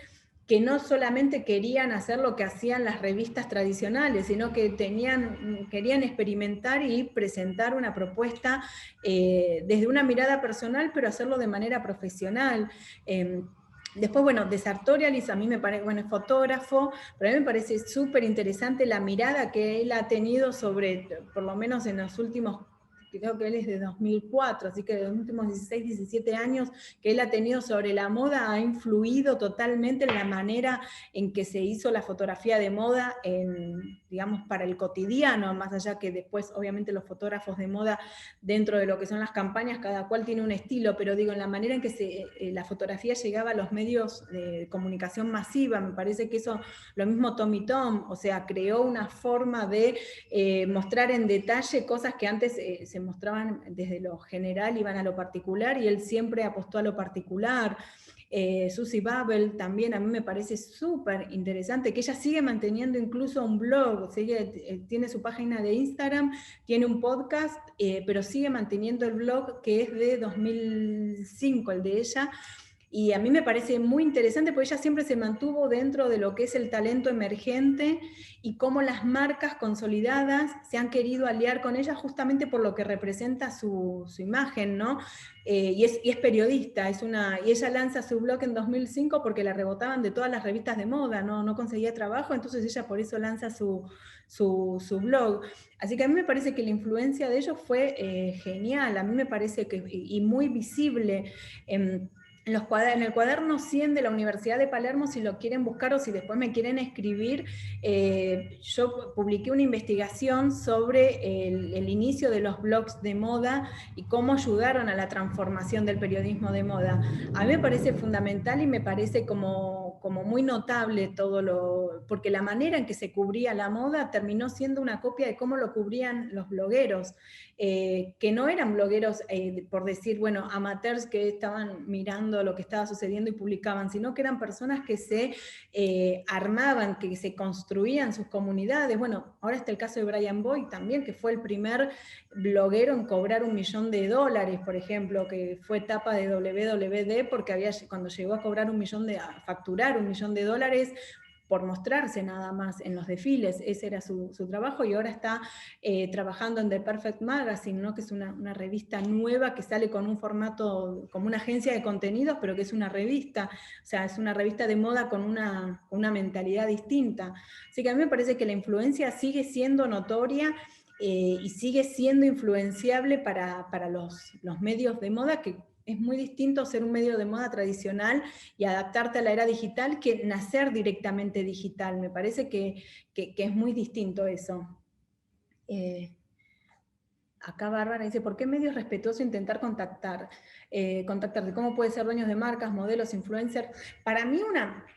Speaker 1: que no solamente querían hacer lo que hacían las revistas tradicionales, sino que querían experimentar y presentar una propuesta desde una mirada personal, pero hacerlo de manera profesional. Después, bueno, de Sartorialis, a mí me parece, bueno, es fotógrafo, pero a mí me parece súper interesante la mirada que él ha tenido sobre, por lo menos en los últimos, creo que él es de 2004, así que de los últimos 16, 17 años que él ha tenido sobre la moda ha influido totalmente en la manera en que se hizo la fotografía de moda, digamos, para el cotidiano, más allá que después, obviamente, los fotógrafos de moda, dentro de lo que son las campañas, cada cual tiene un estilo, pero digo, en la manera en que la fotografía llegaba a los medios de comunicación masiva, me parece que eso, lo mismo Tommy Tom, o sea, creó una forma de mostrar en detalle cosas que antes se mostraban desde lo general, iban a lo particular, y él siempre apostó a lo particular. Susie Babel también a mí me parece súper interesante, que ella sigue manteniendo incluso un blog, tiene su página de Instagram, tiene un podcast, pero sigue manteniendo el blog que es de 2005, el de ella, y a mí me parece muy interesante porque ella siempre se mantuvo dentro de lo que es el talento emergente y cómo las marcas consolidadas se han querido aliar con ella justamente por lo que representa su imagen, ¿no? Y es periodista, y ella lanza su blog en 2005 porque la rebotaban de todas las revistas de moda, no conseguía trabajo, entonces ella por eso lanza su blog. Así que a mí me parece que la influencia de ellos fue genial, a mí me parece que, y muy visible. En el cuaderno 100 de la Universidad de Palermo, si lo quieren buscar o si después me quieren escribir, yo publiqué una investigación sobre el inicio de los blogs de moda y cómo ayudaron a la transformación del periodismo de moda. A mí me parece fundamental y me parece como muy notable porque la manera en que se cubría la moda terminó siendo una copia de cómo lo cubrían los blogueros. Que no eran blogueros, por decir, bueno, amateurs que estaban mirando lo que estaba sucediendo y publicaban, sino que eran personas que se armaban, que se construían sus comunidades. Bueno, ahora está el caso de Brian Boyd también, que fue el primer bloguero en cobrar $1 millón, por ejemplo, que fue tapa de WWD, porque cuando llegó a cobrar a facturar $1 millón, por mostrarse nada más en los desfiles, ese era su trabajo, y ahora está trabajando en The Perfect Magazine, ¿no? Que es una revista nueva que sale con un formato, como una agencia de contenidos, pero que es una revista, o sea, es una revista de moda con una mentalidad distinta. Así que a mí me parece que la influencia sigue siendo notoria y sigue siendo influenciable para los medios de moda, que es muy distinto ser un medio de moda tradicional y adaptarte a la era digital que nacer directamente digital. Me parece que es muy distinto eso. Acá Bárbara dice, ¿por qué medio es respetuoso intentar contactarte? ¿Cómo puede ser dueños de marcas, modelos, influencers? Para mí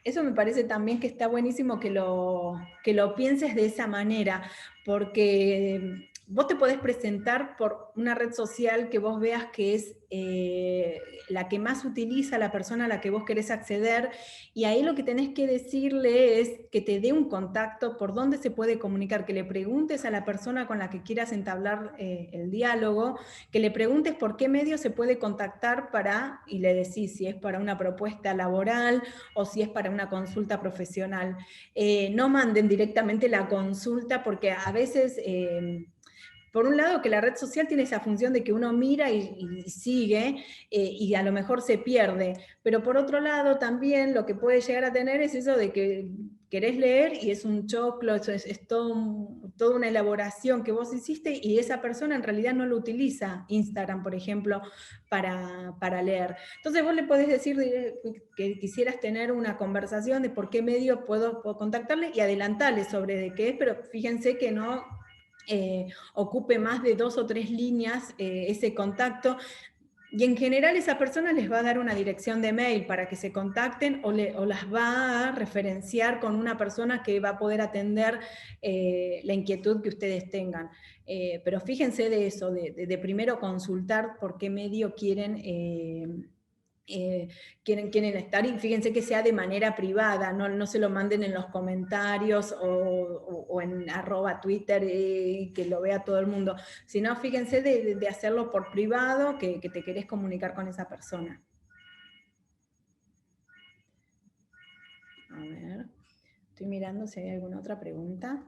Speaker 1: eso me parece también que está buenísimo que lo pienses de esa manera, porque vos te podés presentar por una red social que vos veas que es la que más utiliza la persona a la que vos querés acceder, y ahí lo que tenés que decirle es que te dé un contacto por dónde se puede comunicar, que le preguntes a la persona con la que quieras entablar el diálogo, que le preguntes por qué medio se puede contactar y le decís si es para una propuesta laboral o si es para una consulta profesional. No manden directamente la consulta, porque a veces... por un lado, que la red social tiene esa función de que uno mira y sigue, y a lo mejor se pierde, pero por otro lado también lo que puede llegar a tener es eso de que querés leer y es un choclo, es toda una elaboración que vos hiciste, y esa persona en realidad no lo utiliza, Instagram, por ejemplo, para leer. Entonces vos le podés decir que quisieras tener una conversación de por qué medio puedo contactarle y adelantarle sobre de qué es, pero fíjense que no ocupe más de 2 o 3 líneas ese contacto, y en general esa persona les va a dar una dirección de mail para que se contacten, o las va a referenciar con una persona que va a poder atender la inquietud que ustedes tengan. Pero fíjense de eso, de primero consultar por qué medio quieren estar, y fíjense que sea de manera privada, no se lo manden en los comentarios o en @Twitter que lo vea todo el mundo, sino fíjense de hacerlo por privado, que te querés comunicar con esa persona. A ver, estoy mirando si hay alguna otra pregunta.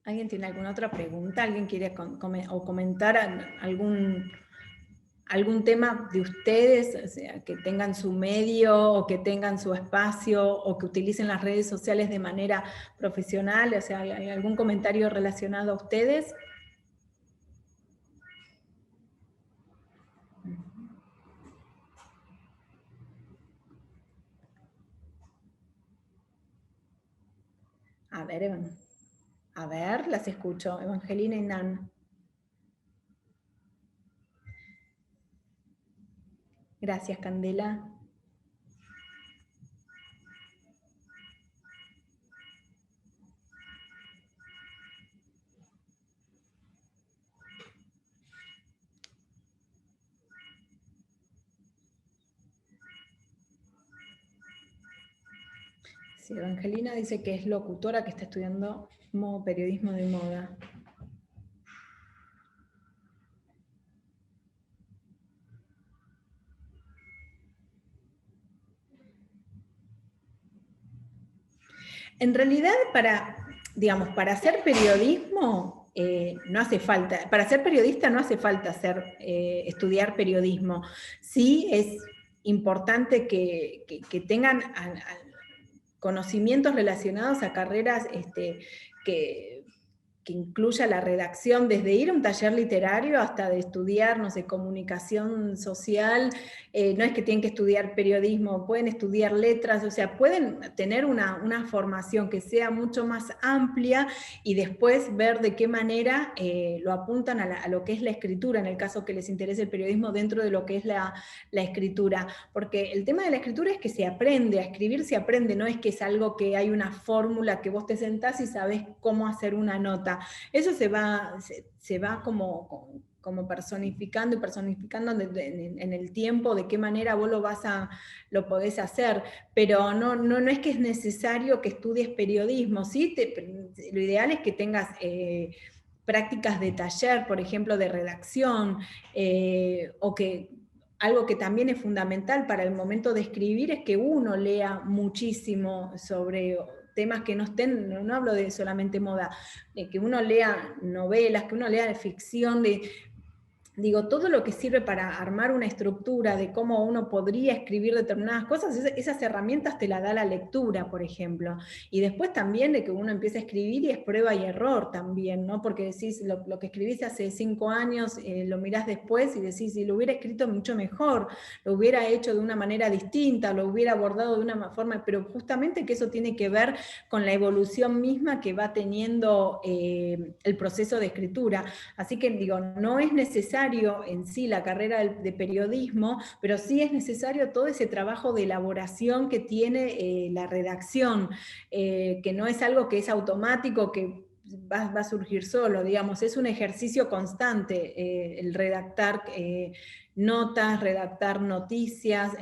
Speaker 1: ¿Alguien tiene alguna otra pregunta? ¿Alguien quiere comentar algún tema de ustedes? O sea, que tengan su medio, o que tengan su espacio, o que utilicen las redes sociales de manera profesional. O sea, ¿hay algún comentario relacionado a ustedes? A ver, las escucho. Evangelina y Nan. Gracias, Candela. Sí, Evangelina dice que es locutora, que está estudiando periodismo de moda. En realidad, para hacer periodismo, no hace falta, para ser periodista no hace falta estudiar periodismo. Sí es importante que tengan conocimientos relacionados a carreras que incluya la redacción, desde ir a un taller literario hasta de estudiar, no sé, comunicación social. No es que tienen que estudiar periodismo, pueden estudiar letras, o sea, pueden tener una formación que sea mucho más amplia y después ver de qué manera lo apuntan a lo que es la escritura, en el caso que les interese el periodismo dentro de lo que es la escritura. Porque el tema de la escritura es que se aprende, a escribir se aprende, no es que es algo que hay una fórmula que vos te sentás y sabés cómo hacer una nota. Eso se va como personificando y personificando en el tiempo, de qué manera vos lo podés hacer, pero no es que es necesario que estudies periodismo, ¿sí? Lo ideal es que tengas prácticas de taller, por ejemplo, de redacción, o que algo que también es fundamental para el momento de escribir es que uno lea muchísimo sobre temas que no estén, no hablo de solamente moda, de que uno lea novelas, que uno lea de ficción, digo, todo lo que sirve para armar una estructura de cómo uno podría escribir determinadas cosas, esas herramientas te las da la lectura, por ejemplo. Y después también de que uno empieza a escribir y es prueba y error también, ¿no? Porque decís, lo que escribiste hace 5 años, lo mirás después y decís, si lo hubiera escrito mucho mejor, lo hubiera hecho de una manera distinta, lo hubiera abordado de una forma, pero justamente que eso tiene que ver con la evolución misma que va teniendo el proceso de escritura. Así que digo, no es necesario en sí la carrera de periodismo, pero sí es necesario todo ese trabajo de elaboración que tiene la redacción, que no es algo que es automático, que va a surgir solo, digamos, es un ejercicio constante el redactar notas, redactar noticias,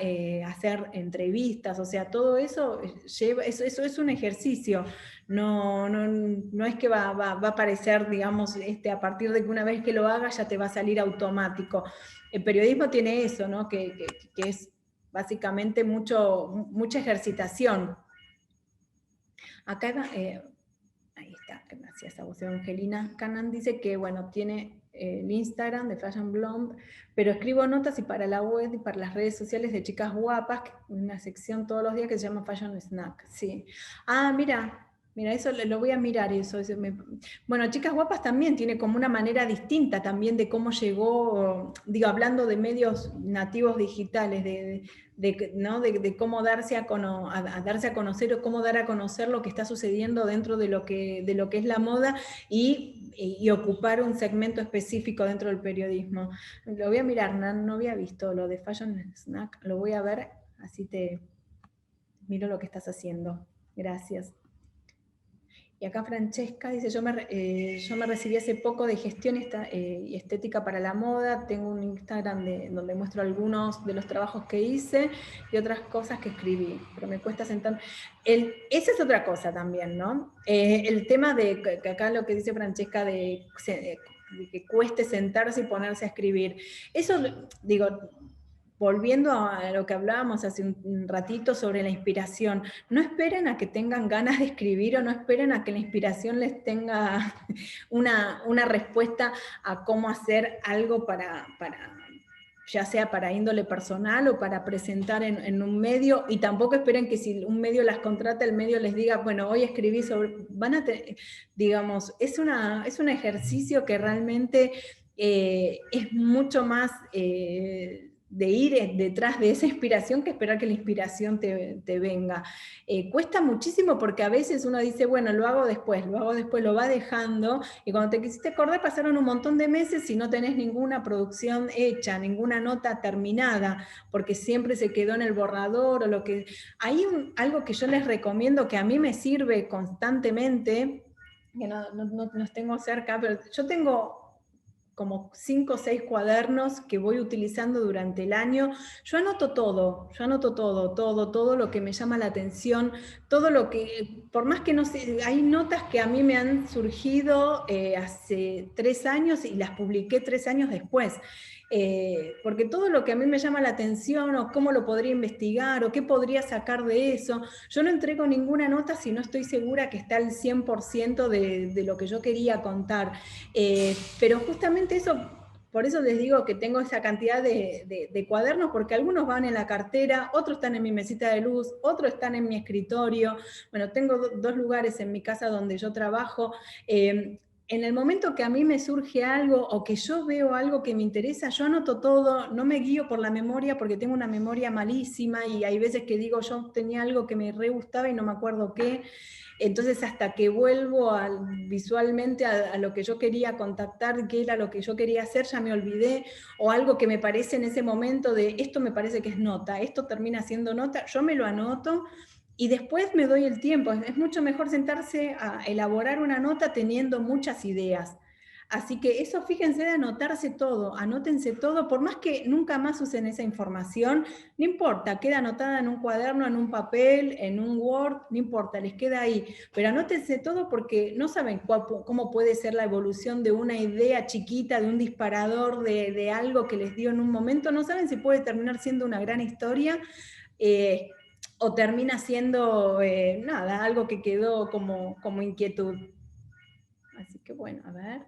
Speaker 1: hacer entrevistas, o sea, todo eso eso es un ejercicio. No es que va a aparecer, digamos, a partir de que una vez que lo hagas ya te va a salir automático. El periodismo tiene eso, ¿no? Que es básicamente mucha ejercitación. Acá, ahí está, gracias a vos, Evangelina. Canan dice que, bueno, tiene el Instagram de Fashion Blonde, pero escribo notas y para la web y para las redes sociales de chicas guapas, una sección todos los días que se llama Fashion Snack, sí. Ah, mira, eso lo voy a mirar. Bueno, Chicas Guapas también tiene como una manera distinta también de cómo llegó, digo, hablando de medios nativos digitales, de cómo darse darse a conocer o cómo dar a conocer lo que está sucediendo dentro de lo que es la moda y ocupar un segmento específico dentro del periodismo. Lo voy a mirar, no había visto lo de Fashion Snack, lo voy a ver, así te miro lo que estás haciendo. Gracias. Y acá Francesca dice, yo me recibí hace poco de gestión y estética para la moda, tengo un Instagram donde muestro algunos de los trabajos que hice y otras cosas que escribí, pero me cuesta sentar. Esa es otra cosa también, ¿no? El tema de que acá lo que dice Francesca de que cueste sentarse y ponerse a escribir. Eso, digo, volviendo a lo que hablábamos hace un ratito sobre la inspiración, no esperen a que tengan ganas de escribir o no esperen a que la inspiración les tenga una respuesta a cómo hacer algo ya sea para índole personal o para presentar en un medio, y tampoco esperen que si un medio las contrata, el medio les diga, bueno, hoy escribí sobre, digamos, es un ejercicio que realmente es mucho más de ir detrás de esa inspiración que esperar que la inspiración te venga. Cuesta muchísimo porque a veces uno dice, bueno, lo hago después, lo va dejando, y cuando te quisiste acordar pasaron un montón de meses y no tenés ninguna producción hecha, ninguna nota terminada, porque siempre se quedó en el borrador o lo que... Hay algo que yo les recomiendo que a mí me sirve constantemente, que no los tengo cerca, pero yo tengo como 5 o 6 cuadernos que voy utilizando durante el año. Yo anoto todo lo que me llama la atención, todo lo que, por más que no sé, hay notas que a mí me han surgido hace 3 años y las publiqué 3 años después. Porque todo lo que a mí me llama la atención, o cómo lo podría investigar, o qué podría sacar de eso, yo no entrego ninguna nota si no estoy segura que está al 100% de lo que yo quería contar. Pero justamente eso, por eso les digo que tengo esa cantidad de cuadernos, porque algunos van en la cartera, otros están en mi mesita de luz, otros están en mi escritorio. Bueno, tengo dos lugares en mi casa donde yo trabajo. En el momento que a mí me surge algo o que yo veo algo que me interesa, yo anoto todo, no me guío por la memoria porque tengo una memoria malísima y hay veces que digo, yo tenía algo que me re gustaba y no me acuerdo qué. Entonces, hasta que vuelvo visualmente a lo que yo quería contactar, qué era lo que yo quería hacer, ya me olvidé, o algo que me parece en ese momento de esto me parece que es nota, esto termina siendo nota, yo me lo anoto y después me doy el tiempo. Es mucho mejor sentarse a elaborar una nota teniendo muchas ideas. Así que eso, fíjense de anotarse todo, anótense todo, por más que nunca más usen esa información, no importa, queda anotada en un cuaderno, en un papel, en un Word, no importa, les queda ahí. Pero anótense todo porque no saben cómo puede ser la evolución de una idea chiquita, de un disparador, de algo que les dio en un momento, no saben si puede terminar siendo una gran historia. Eh, o termina siendo nada, algo que quedó como inquietud. Así que bueno, a ver.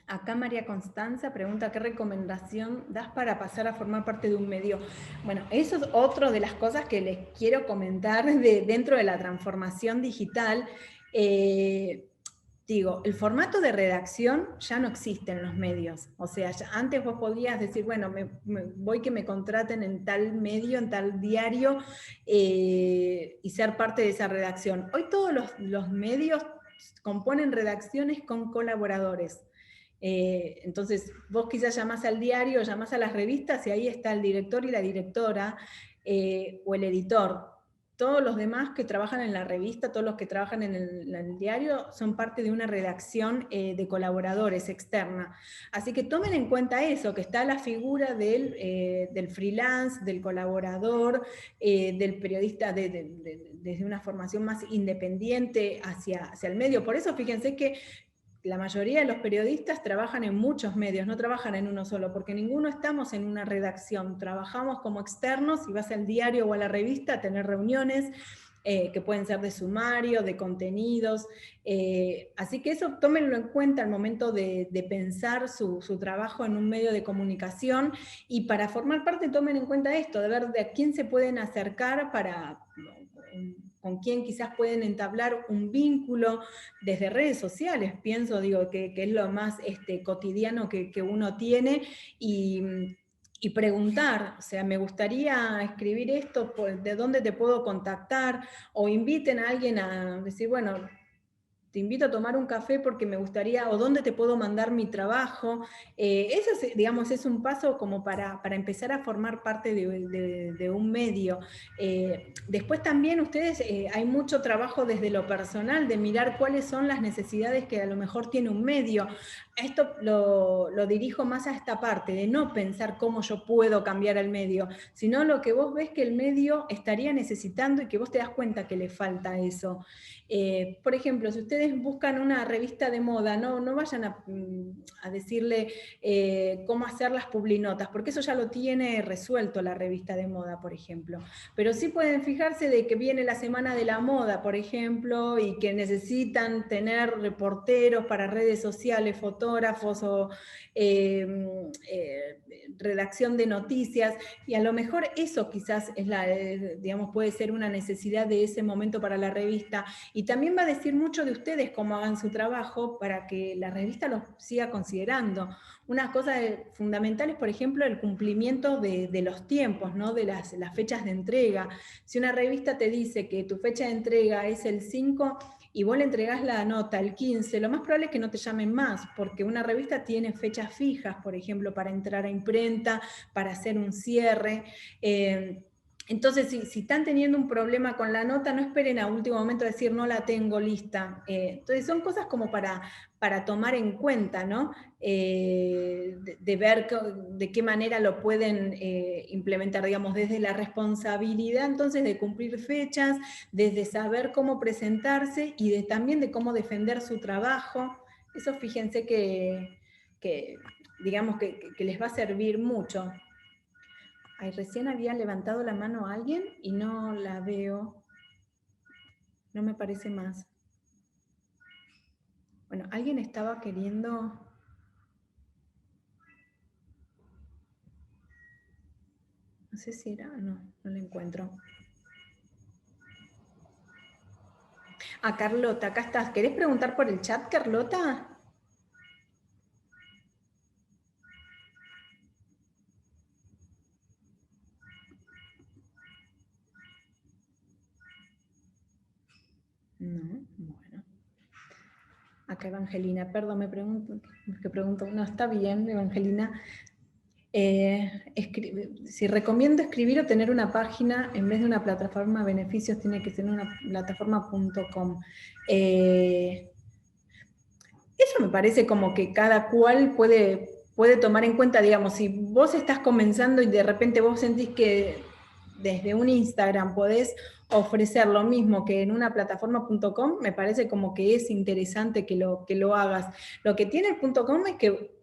Speaker 1: Acá María Constanza pregunta, ¿qué recomendación das para pasar a formar parte de un medio? Bueno, eso es otra de las cosas que les quiero comentar dentro de la transformación digital. Digo, el formato de redacción ya no existe en los medios. O sea, antes vos podías decir, bueno, voy que me contraten en tal medio, en tal diario, y ser parte de esa redacción. Hoy todos los medios componen redacciones con colaboradores. Entonces, vos quizás llamás al diario, llamás a las revistas y ahí está el director y la directora, o el editor. Todos los demás que trabajan en la revista, todos los que trabajan en el diario, son parte de una redacción de colaboradores externa. Así que tomen en cuenta eso, que está la figura del freelance, del colaborador, del periodista desde una formación más independiente hacia el medio. Por eso fíjense que la mayoría de los periodistas trabajan en muchos medios, no trabajan en uno solo, porque ninguno estamos en una redacción, trabajamos como externos y vas al diario o a la revista a tener reuniones que pueden ser de sumario, de contenidos, así que eso tómenlo en cuenta al momento de pensar su trabajo en un medio de comunicación, y para formar parte tomen en cuenta esto, de ver de a quién se pueden acercar con quién quizás pueden entablar un vínculo desde redes sociales, pienso, digo, que es lo más cotidiano que uno tiene, y preguntar, o sea, me gustaría escribir esto, ¿de dónde te puedo contactar? O inviten a alguien a decir, bueno, te invito a tomar un café porque me gustaría, o dónde te puedo mandar mi trabajo. Eso, digamos, es un paso como para empezar a formar parte de un medio. Después también ustedes, hay mucho trabajo desde lo personal, de mirar cuáles son las necesidades que a lo mejor tiene un medio. Esto lo dirijo más a esta parte, de no pensar cómo yo puedo cambiar el medio, sino lo que vos ves que el medio estaría necesitando y que vos te das cuenta que le falta eso. Por ejemplo, si ustedes buscan una revista de moda, no vayan a decirle cómo hacer las publinotas, porque eso ya lo tiene resuelto la revista de moda, por ejemplo. Pero sí pueden fijarse de que viene la semana de la moda, por ejemplo, y que necesitan tener reporteros para redes sociales, fotógrafos o redacción de noticias, y a lo mejor eso quizás es digamos, puede ser una necesidad de ese momento para la revista, y también va a decir mucho de ustedes cómo hagan su trabajo para que la revista los siga considerando. Unas cosas fundamentales, por ejemplo, el cumplimiento de los tiempos, ¿no? De las fechas de entrega. Si una revista te dice que tu fecha de entrega es el 5 y vos le entregás la nota el 15, lo más probable es que no te llamen más, porque una revista tiene fechas fijas, por ejemplo, para entrar a imprenta, para hacer un cierre. Entonces, si están teniendo un problema con la nota, no esperen a último momento a decir no la tengo lista. Entonces, son cosas como para tomar en cuenta, ¿no? De ver de qué manera lo pueden implementar, digamos, desde la responsabilidad entonces de cumplir fechas, desde saber cómo presentarse y también de cómo defender su trabajo. Eso fíjense que digamos que les va a servir mucho. Ay, recién había levantado la mano a alguien y no la veo. No me parece más. Bueno, alguien estaba queriendo... No sé si era... No la encuentro. Ah, Carlota, acá estás. ¿Querés preguntar por el chat, Carlota? No, bueno. Acá Evangelina, perdón, me pregunto, no, está bien, Evangelina. Si recomiendo escribir o tener una página en vez de una plataforma de beneficios, tiene que ser una plataforma.com. Eso me parece como que cada cual puede tomar en cuenta, digamos, si vos estás comenzando y de repente vos sentís que desde un Instagram podés ofrecer lo mismo que en una plataforma.com, me parece como que es interesante que lo hagas. Lo que tiene el .com es que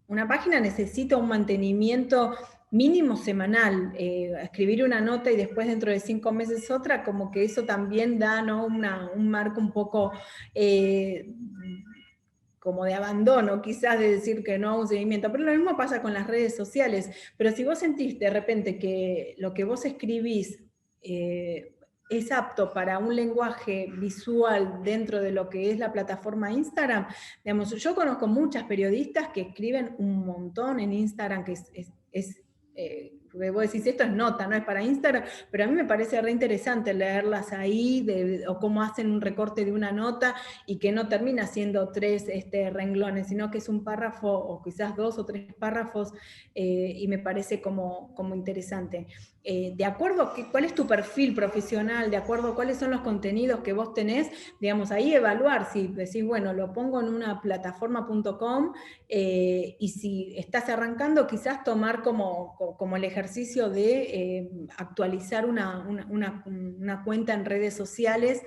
Speaker 1: una página necesita un mantenimiento mínimo semanal. Escribir una nota y después dentro de 5 meses otra, como que eso también da, ¿no? un marco un poco... como de abandono, quizás de decir que no a un seguimiento, pero lo mismo pasa con las redes sociales. Pero si vos sentís de repente que lo que vos escribís es apto para un lenguaje visual dentro de lo que es la plataforma Instagram, digamos, yo conozco muchas periodistas que escriben un montón en Instagram, que vos decís, esto es nota, no es para Instagram, pero a mí me parece re interesante leerlas ahí, o cómo hacen un recorte de una nota, y que no termina siendo 3 renglones, sino que es un párrafo, o quizás 2 o 3 párrafos, y me parece como interesante. De acuerdo a cuál es tu perfil profesional, de acuerdo a cuáles son los contenidos que vos tenés, digamos, ahí evaluar, si decís, bueno, lo pongo en una plataforma.com, y si estás arrancando, quizás tomar como el ejercicio de actualizar una cuenta en redes sociales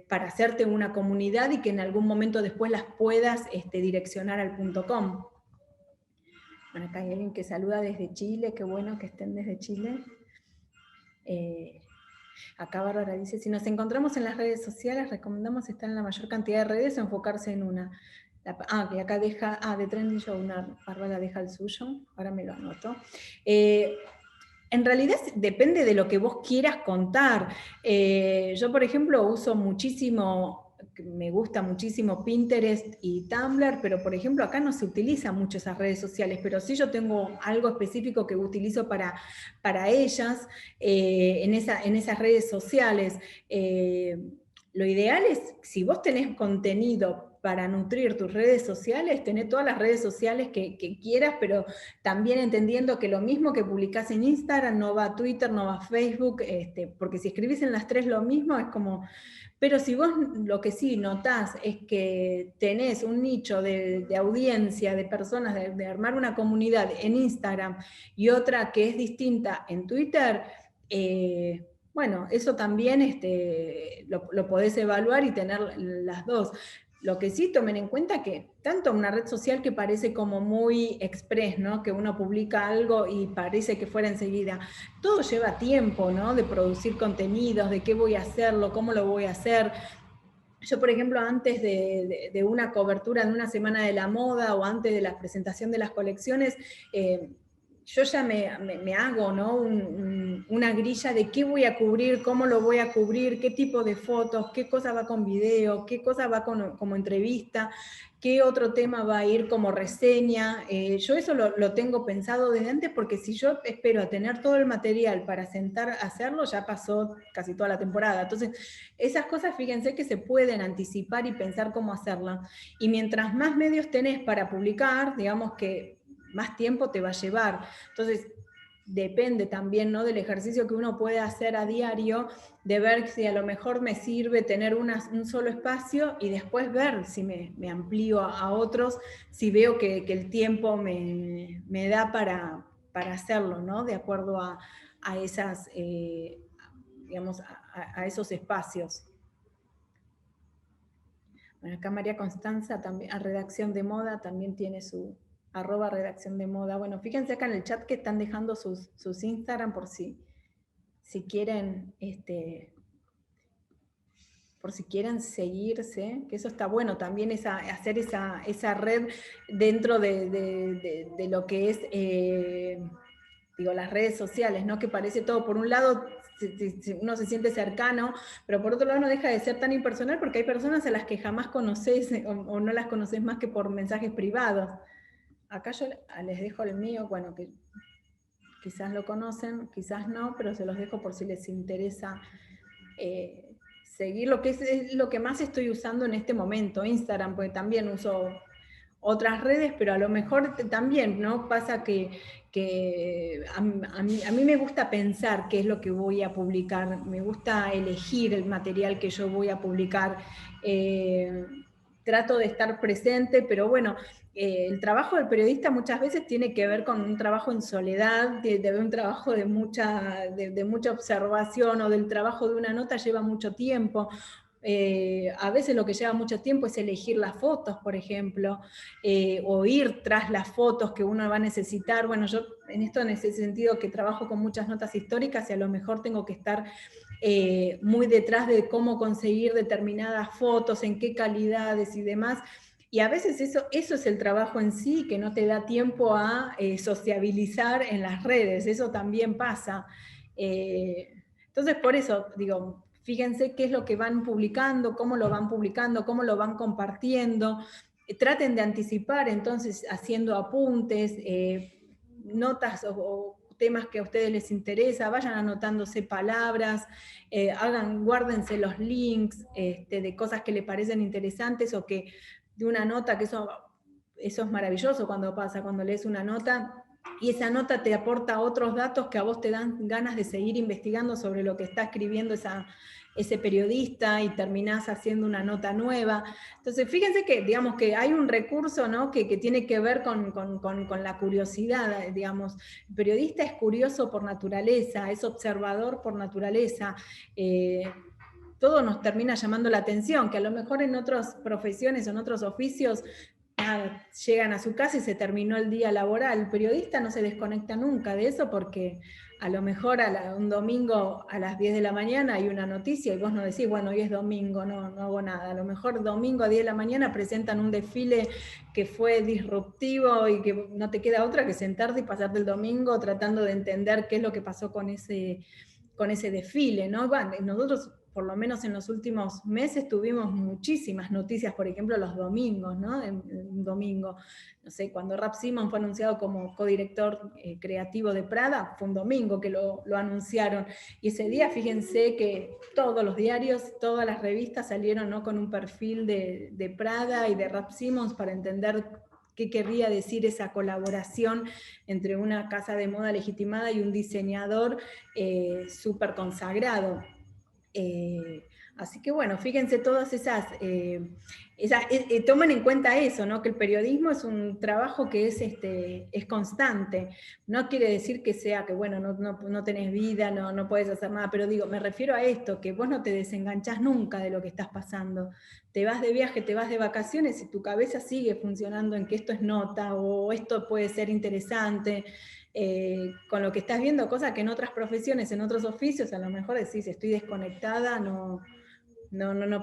Speaker 1: para hacerte una comunidad y que en algún momento después las puedas direccionar al .com. Bueno, acá hay alguien que saluda desde Chile, qué bueno que estén desde Chile. Acá Bárbara dice, si nos encontramos en las redes sociales, recomendamos estar en la mayor cantidad de redes o enfocarse en una. Que acá deja, de Trending Journal, Bárbara deja el suyo, ahora me lo anoto. En realidad depende de lo que vos quieras contar. Yo, por ejemplo, uso muchísimo, me gusta muchísimo Pinterest y Tumblr, pero por ejemplo acá no se utiliza mucho esas redes sociales, pero sí yo tengo algo específico que utilizo para ellas en esas redes sociales. lo ideal es, si vos tenés contenido para nutrir tus redes sociales, tenés todas las redes sociales que quieras, pero también entendiendo que lo mismo que publicás en Instagram no va a Twitter, no va a Facebook, porque si escribís en las tres lo mismo es como... Pero si vos lo que sí notás es que tenés un nicho de audiencia, de personas, de armar una comunidad en Instagram y otra que es distinta en Twitter, bueno, eso también lo podés evaluar y tener las dos. Lo que sí tomen en cuenta que tanto una red social que parece como muy express, ¿no? Que uno publica algo y parece que fuera enseguida, todo lleva tiempo, ¿no? De producir contenidos, de qué voy a hacerlo, cómo lo voy a hacer. Yo, por ejemplo, antes de una cobertura de una semana de la moda o antes de la presentación de las colecciones, yo ya me hago, ¿no? Una grilla de qué voy a cubrir, cómo lo voy a cubrir, qué tipo de fotos, qué cosa va con video, qué cosa va como entrevista, qué otro tema va a ir como reseña. Yo eso lo tengo pensado desde antes, porque si yo espero a tener todo el material para sentar a hacerlo, ya pasó casi toda la temporada. Entonces, esas cosas, fíjense que se pueden anticipar y pensar cómo hacerlas. Y mientras más medios tenés para publicar, digamos que más tiempo te va a llevar. Entonces, depende también, ¿no? Del ejercicio que uno puede hacer a diario, de ver si a lo mejor me sirve tener un solo espacio y después ver si me amplío a otros, si veo que el tiempo me da para hacerlo, ¿no? De acuerdo a esas, digamos, a esos espacios. Bueno, acá María Constanza, también, a Redacción de Moda, también tiene su @redacción de moda. Bueno, fíjense acá en el chat que están dejando sus Instagram por si quieren, por si quieren seguirse, que eso está bueno también, hacer esa red dentro de lo que es, digo, las redes sociales, ¿no? Que parece todo, por un lado uno se siente cercano, pero por otro lado no deja de ser tan impersonal, porque hay personas a las que jamás conoces o no las conoces más que por mensajes privados. Acá yo les dejo el mío, bueno, que quizás lo conocen, quizás no, pero se los dejo por si les interesa seguir, lo que es lo que más estoy usando en este momento, Instagram, porque también uso otras redes, pero a lo mejor también, ¿no? Pasa que a mí me gusta pensar qué es lo que voy a publicar, me gusta elegir el material que yo voy a publicar, trato de estar presente, pero bueno, el trabajo del periodista muchas veces tiene que ver con un trabajo en soledad, de un trabajo de mucha observación, o del trabajo de una nota lleva mucho tiempo. A veces lo que lleva mucho tiempo es elegir las fotos, por ejemplo, o ir tras las fotos que uno va a necesitar. Bueno, yo en ese sentido que trabajo con muchas notas históricas y a lo mejor tengo que estar muy detrás de cómo conseguir determinadas fotos, en qué calidades y demás. Y a veces eso es el trabajo en sí, que no te da tiempo a sociabilizar en las redes, eso también pasa. Entonces, por eso, digo, fíjense qué es lo que van publicando, cómo lo van compartiendo, traten de anticipar, entonces, haciendo apuntes, notas o temas que a ustedes les interesa, vayan anotándose palabras, guárdense los links de cosas que les parecen interesantes o que de una nota, que eso es maravilloso cuando pasa, cuando lees una nota y esa nota te aporta otros datos que a vos te dan ganas de seguir investigando sobre lo que está escribiendo ese periodista y terminás haciendo una nota nueva. Entonces, fíjense que, digamos, que hay un recurso, ¿no? que tiene que ver con la curiosidad, digamos. El periodista es curioso por naturaleza, es observador por naturaleza. Todo nos termina llamando la atención, que a lo mejor en otras profesiones o en otros oficios llegan a su casa y se terminó el día laboral. El periodista no se desconecta nunca de eso, porque a lo mejor un domingo a las 10 de la mañana hay una noticia y vos no decís, bueno, hoy es domingo, no hago nada. A lo mejor domingo a 10 de la mañana presentan un desfile que fue disruptivo y que no te queda otra que sentarte y pasarte el domingo tratando de entender qué es lo que pasó con ese desfile, ¿no? Bueno, nosotros por lo menos en los últimos meses tuvimos muchísimas noticias, por ejemplo los domingos, ¿no? Un domingo, no sé, cuando Raf Simons fue anunciado como codirector creativo de Prada, fue un domingo que lo anunciaron, y ese día fíjense que todos los diarios, todas las revistas salieron, ¿no?, con un perfil de Prada y de Raf Simons para entender qué querría decir esa colaboración entre una casa de moda legitimada y un diseñador súper consagrado. Así que bueno, fíjense todas tomen en cuenta eso, ¿no? Que el periodismo es un trabajo que es constante. No quiere decir que sea que, bueno, no tenés vida, no podés hacer nada, pero digo, me refiero a esto, que vos no te desenganchás nunca de lo que estás pasando. Te vas de viaje, te vas de vacaciones y tu cabeza sigue funcionando en que esto es nota o esto puede ser interesante. Con lo que estás viendo, cosas que en otras profesiones, en otros oficios, a lo mejor decís, estoy desconectada, no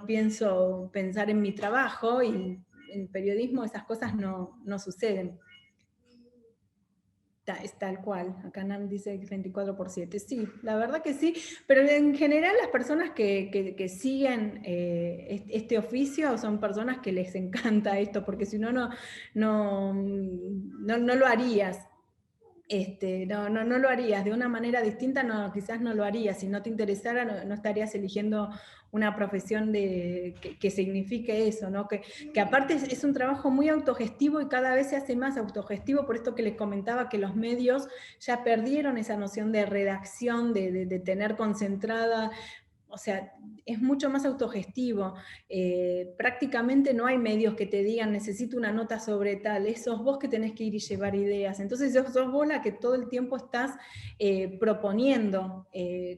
Speaker 1: pienso pensar en mi trabajo, y en periodismo esas cosas no suceden. Es tal cual, acá Nam dice 24/7, sí, la verdad que sí, pero en general las personas que siguen este oficio son personas que les encanta esto, porque si no, no lo harías. No lo harías, de una manera distinta quizás no lo harías, si no te interesara no estarías eligiendo una profesión que signifique eso, ¿no? Que aparte es un trabajo muy autogestivo y cada vez se hace más autogestivo, por esto que les comentaba que los medios ya perdieron esa noción de redacción, de tener concentrada. O sea, es mucho más autogestivo. Prácticamente no hay medios que te digan necesito una nota sobre tal, sos vos que tenés que ir y llevar ideas. Entonces sos vos la que todo el tiempo estás proponiendo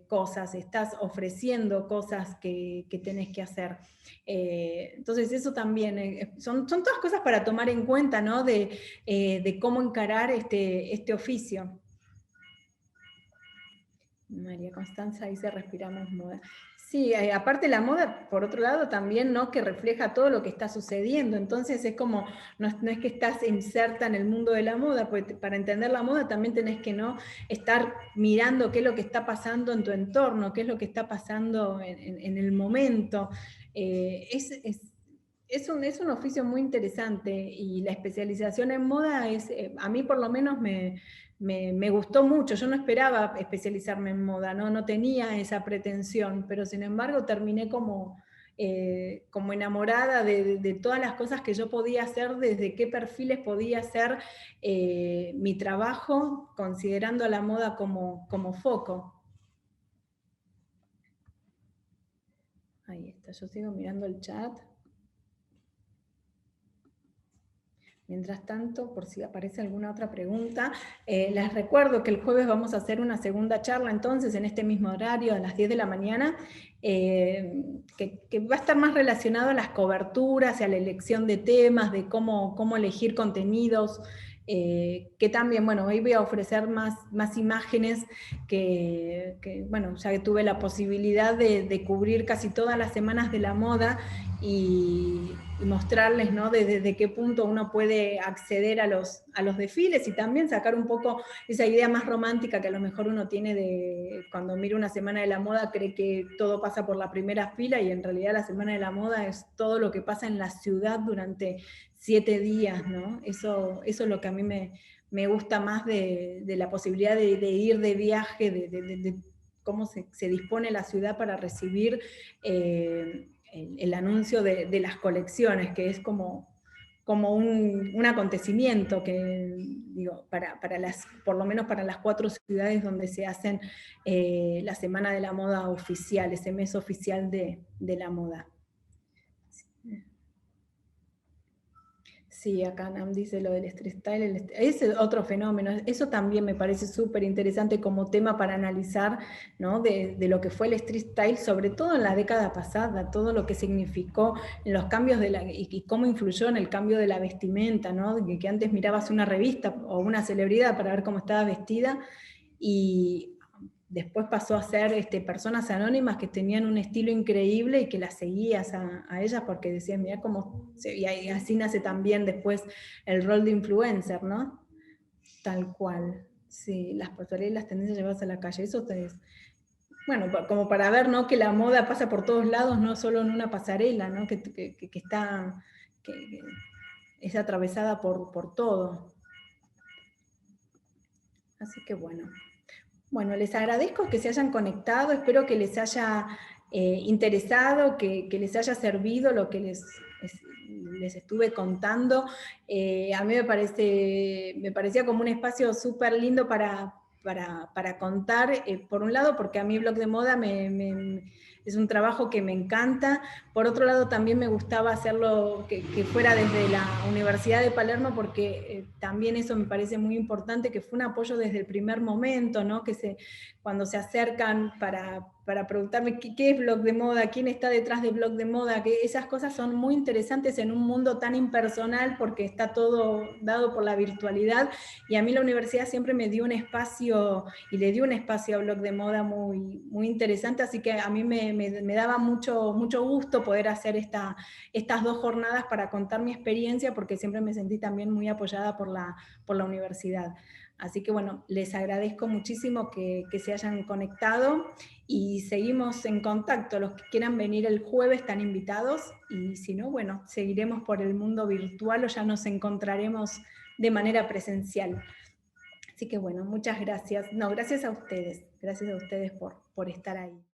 Speaker 1: cosas, estás ofreciendo cosas que tenés que hacer. Entonces eso también, son todas cosas para tomar en cuenta, ¿no? De cómo encarar este oficio. María Constanza dice respiramos moda. Sí, aparte la moda, por otro lado, también, ¿no?, que refleja todo lo que está sucediendo. Entonces es como, no es que estás inserta en el mundo de la moda, porque para entender la moda también tenés que, ¿no?, estar mirando qué es lo que está pasando en tu entorno, qué es lo que está pasando en el momento. Es un oficio muy interesante, y la especialización en moda a mí por lo menos me gustó mucho. Yo no esperaba especializarme en moda, no tenía esa pretensión, pero sin embargo terminé como enamorada de todas las cosas que yo podía hacer, desde qué perfiles podía hacer mi trabajo, considerando a la moda como foco. Ahí está, yo sigo mirando el chat. Mientras tanto, por si aparece alguna otra pregunta, les recuerdo que el jueves vamos a hacer una segunda charla, entonces, en este mismo horario, a las 10 de la mañana, que va a estar más relacionado a las coberturas y a la elección de temas, de cómo elegir contenidos, que también, bueno, hoy voy a ofrecer más imágenes bueno, ya que tuve la posibilidad de cubrir casi todas las semanas de la moda, y mostrarles, ¿no?, desde qué punto uno puede acceder a los desfiles, y también sacar un poco esa idea más romántica que a lo mejor uno tiene de cuando mira una semana de la moda, cree que todo pasa por la primera fila, y en realidad la semana de la moda es todo lo que pasa en la ciudad durante 7 días, ¿no? Eso es lo que a mí me gusta más de la posibilidad de ir de viaje, de cómo se dispone la ciudad para recibir el anuncio de las colecciones, que es como un acontecimiento que, digo, por lo menos para las 4 ciudades donde se hacen la Semana de la Moda oficial, ese mes oficial de la moda. Sí, acá Nam dice lo del street style, ese es otro fenómeno, eso también me parece súper interesante como tema para analizar, ¿no?, de lo que fue el street style, sobre todo en la década pasada, todo lo que significó en los cambios y cómo influyó en el cambio de la vestimenta, ¿no?, que antes mirabas una revista o una celebridad para ver cómo estaba vestida, y después pasó a ser personas anónimas que tenían un estilo increíble y que las seguías a ellas porque decían, mira cómo y así nace también después el rol de influencer, ¿no? Tal cual. Sí, las pasarelas, las tendencias llevadas a la calle, eso Bueno, como para ver, ¿no?, que la moda pasa por todos lados, no solo en una pasarela, ¿no?, que está, que es atravesada por todo. Así que bueno. Bueno, les agradezco que se hayan conectado, espero que les haya interesado, que les haya servido lo que les estuve contando. A mí me parecía como un espacio súper lindo para contar, por un lado, porque a mí Blog de Moda es un trabajo que me encanta. Por otro lado, también me gustaba hacerlo que fuera desde la Universidad de Palermo, porque también eso me parece muy importante, que fue un apoyo desde el primer momento, ¿no? Cuando se acercan para preguntarme qué es Blog de Moda, quién está detrás de Blog de Moda, que esas cosas son muy interesantes en un mundo tan impersonal, porque está todo dado por la virtualidad, y a mí la universidad siempre me dio un espacio, y le dio un espacio a Blog de Moda muy, muy interesante, así que a mí me daba mucho gusto poder hacer estas 2 jornadas para contar mi experiencia, porque siempre me sentí también muy apoyada por la universidad. Así que bueno, les agradezco muchísimo que se hayan conectado y seguimos en contacto. Los que quieran venir el jueves están invitados, y si no, bueno, seguiremos por el mundo virtual o ya nos encontraremos de manera presencial. Así que bueno, muchas gracias. No, gracias a ustedes por estar ahí.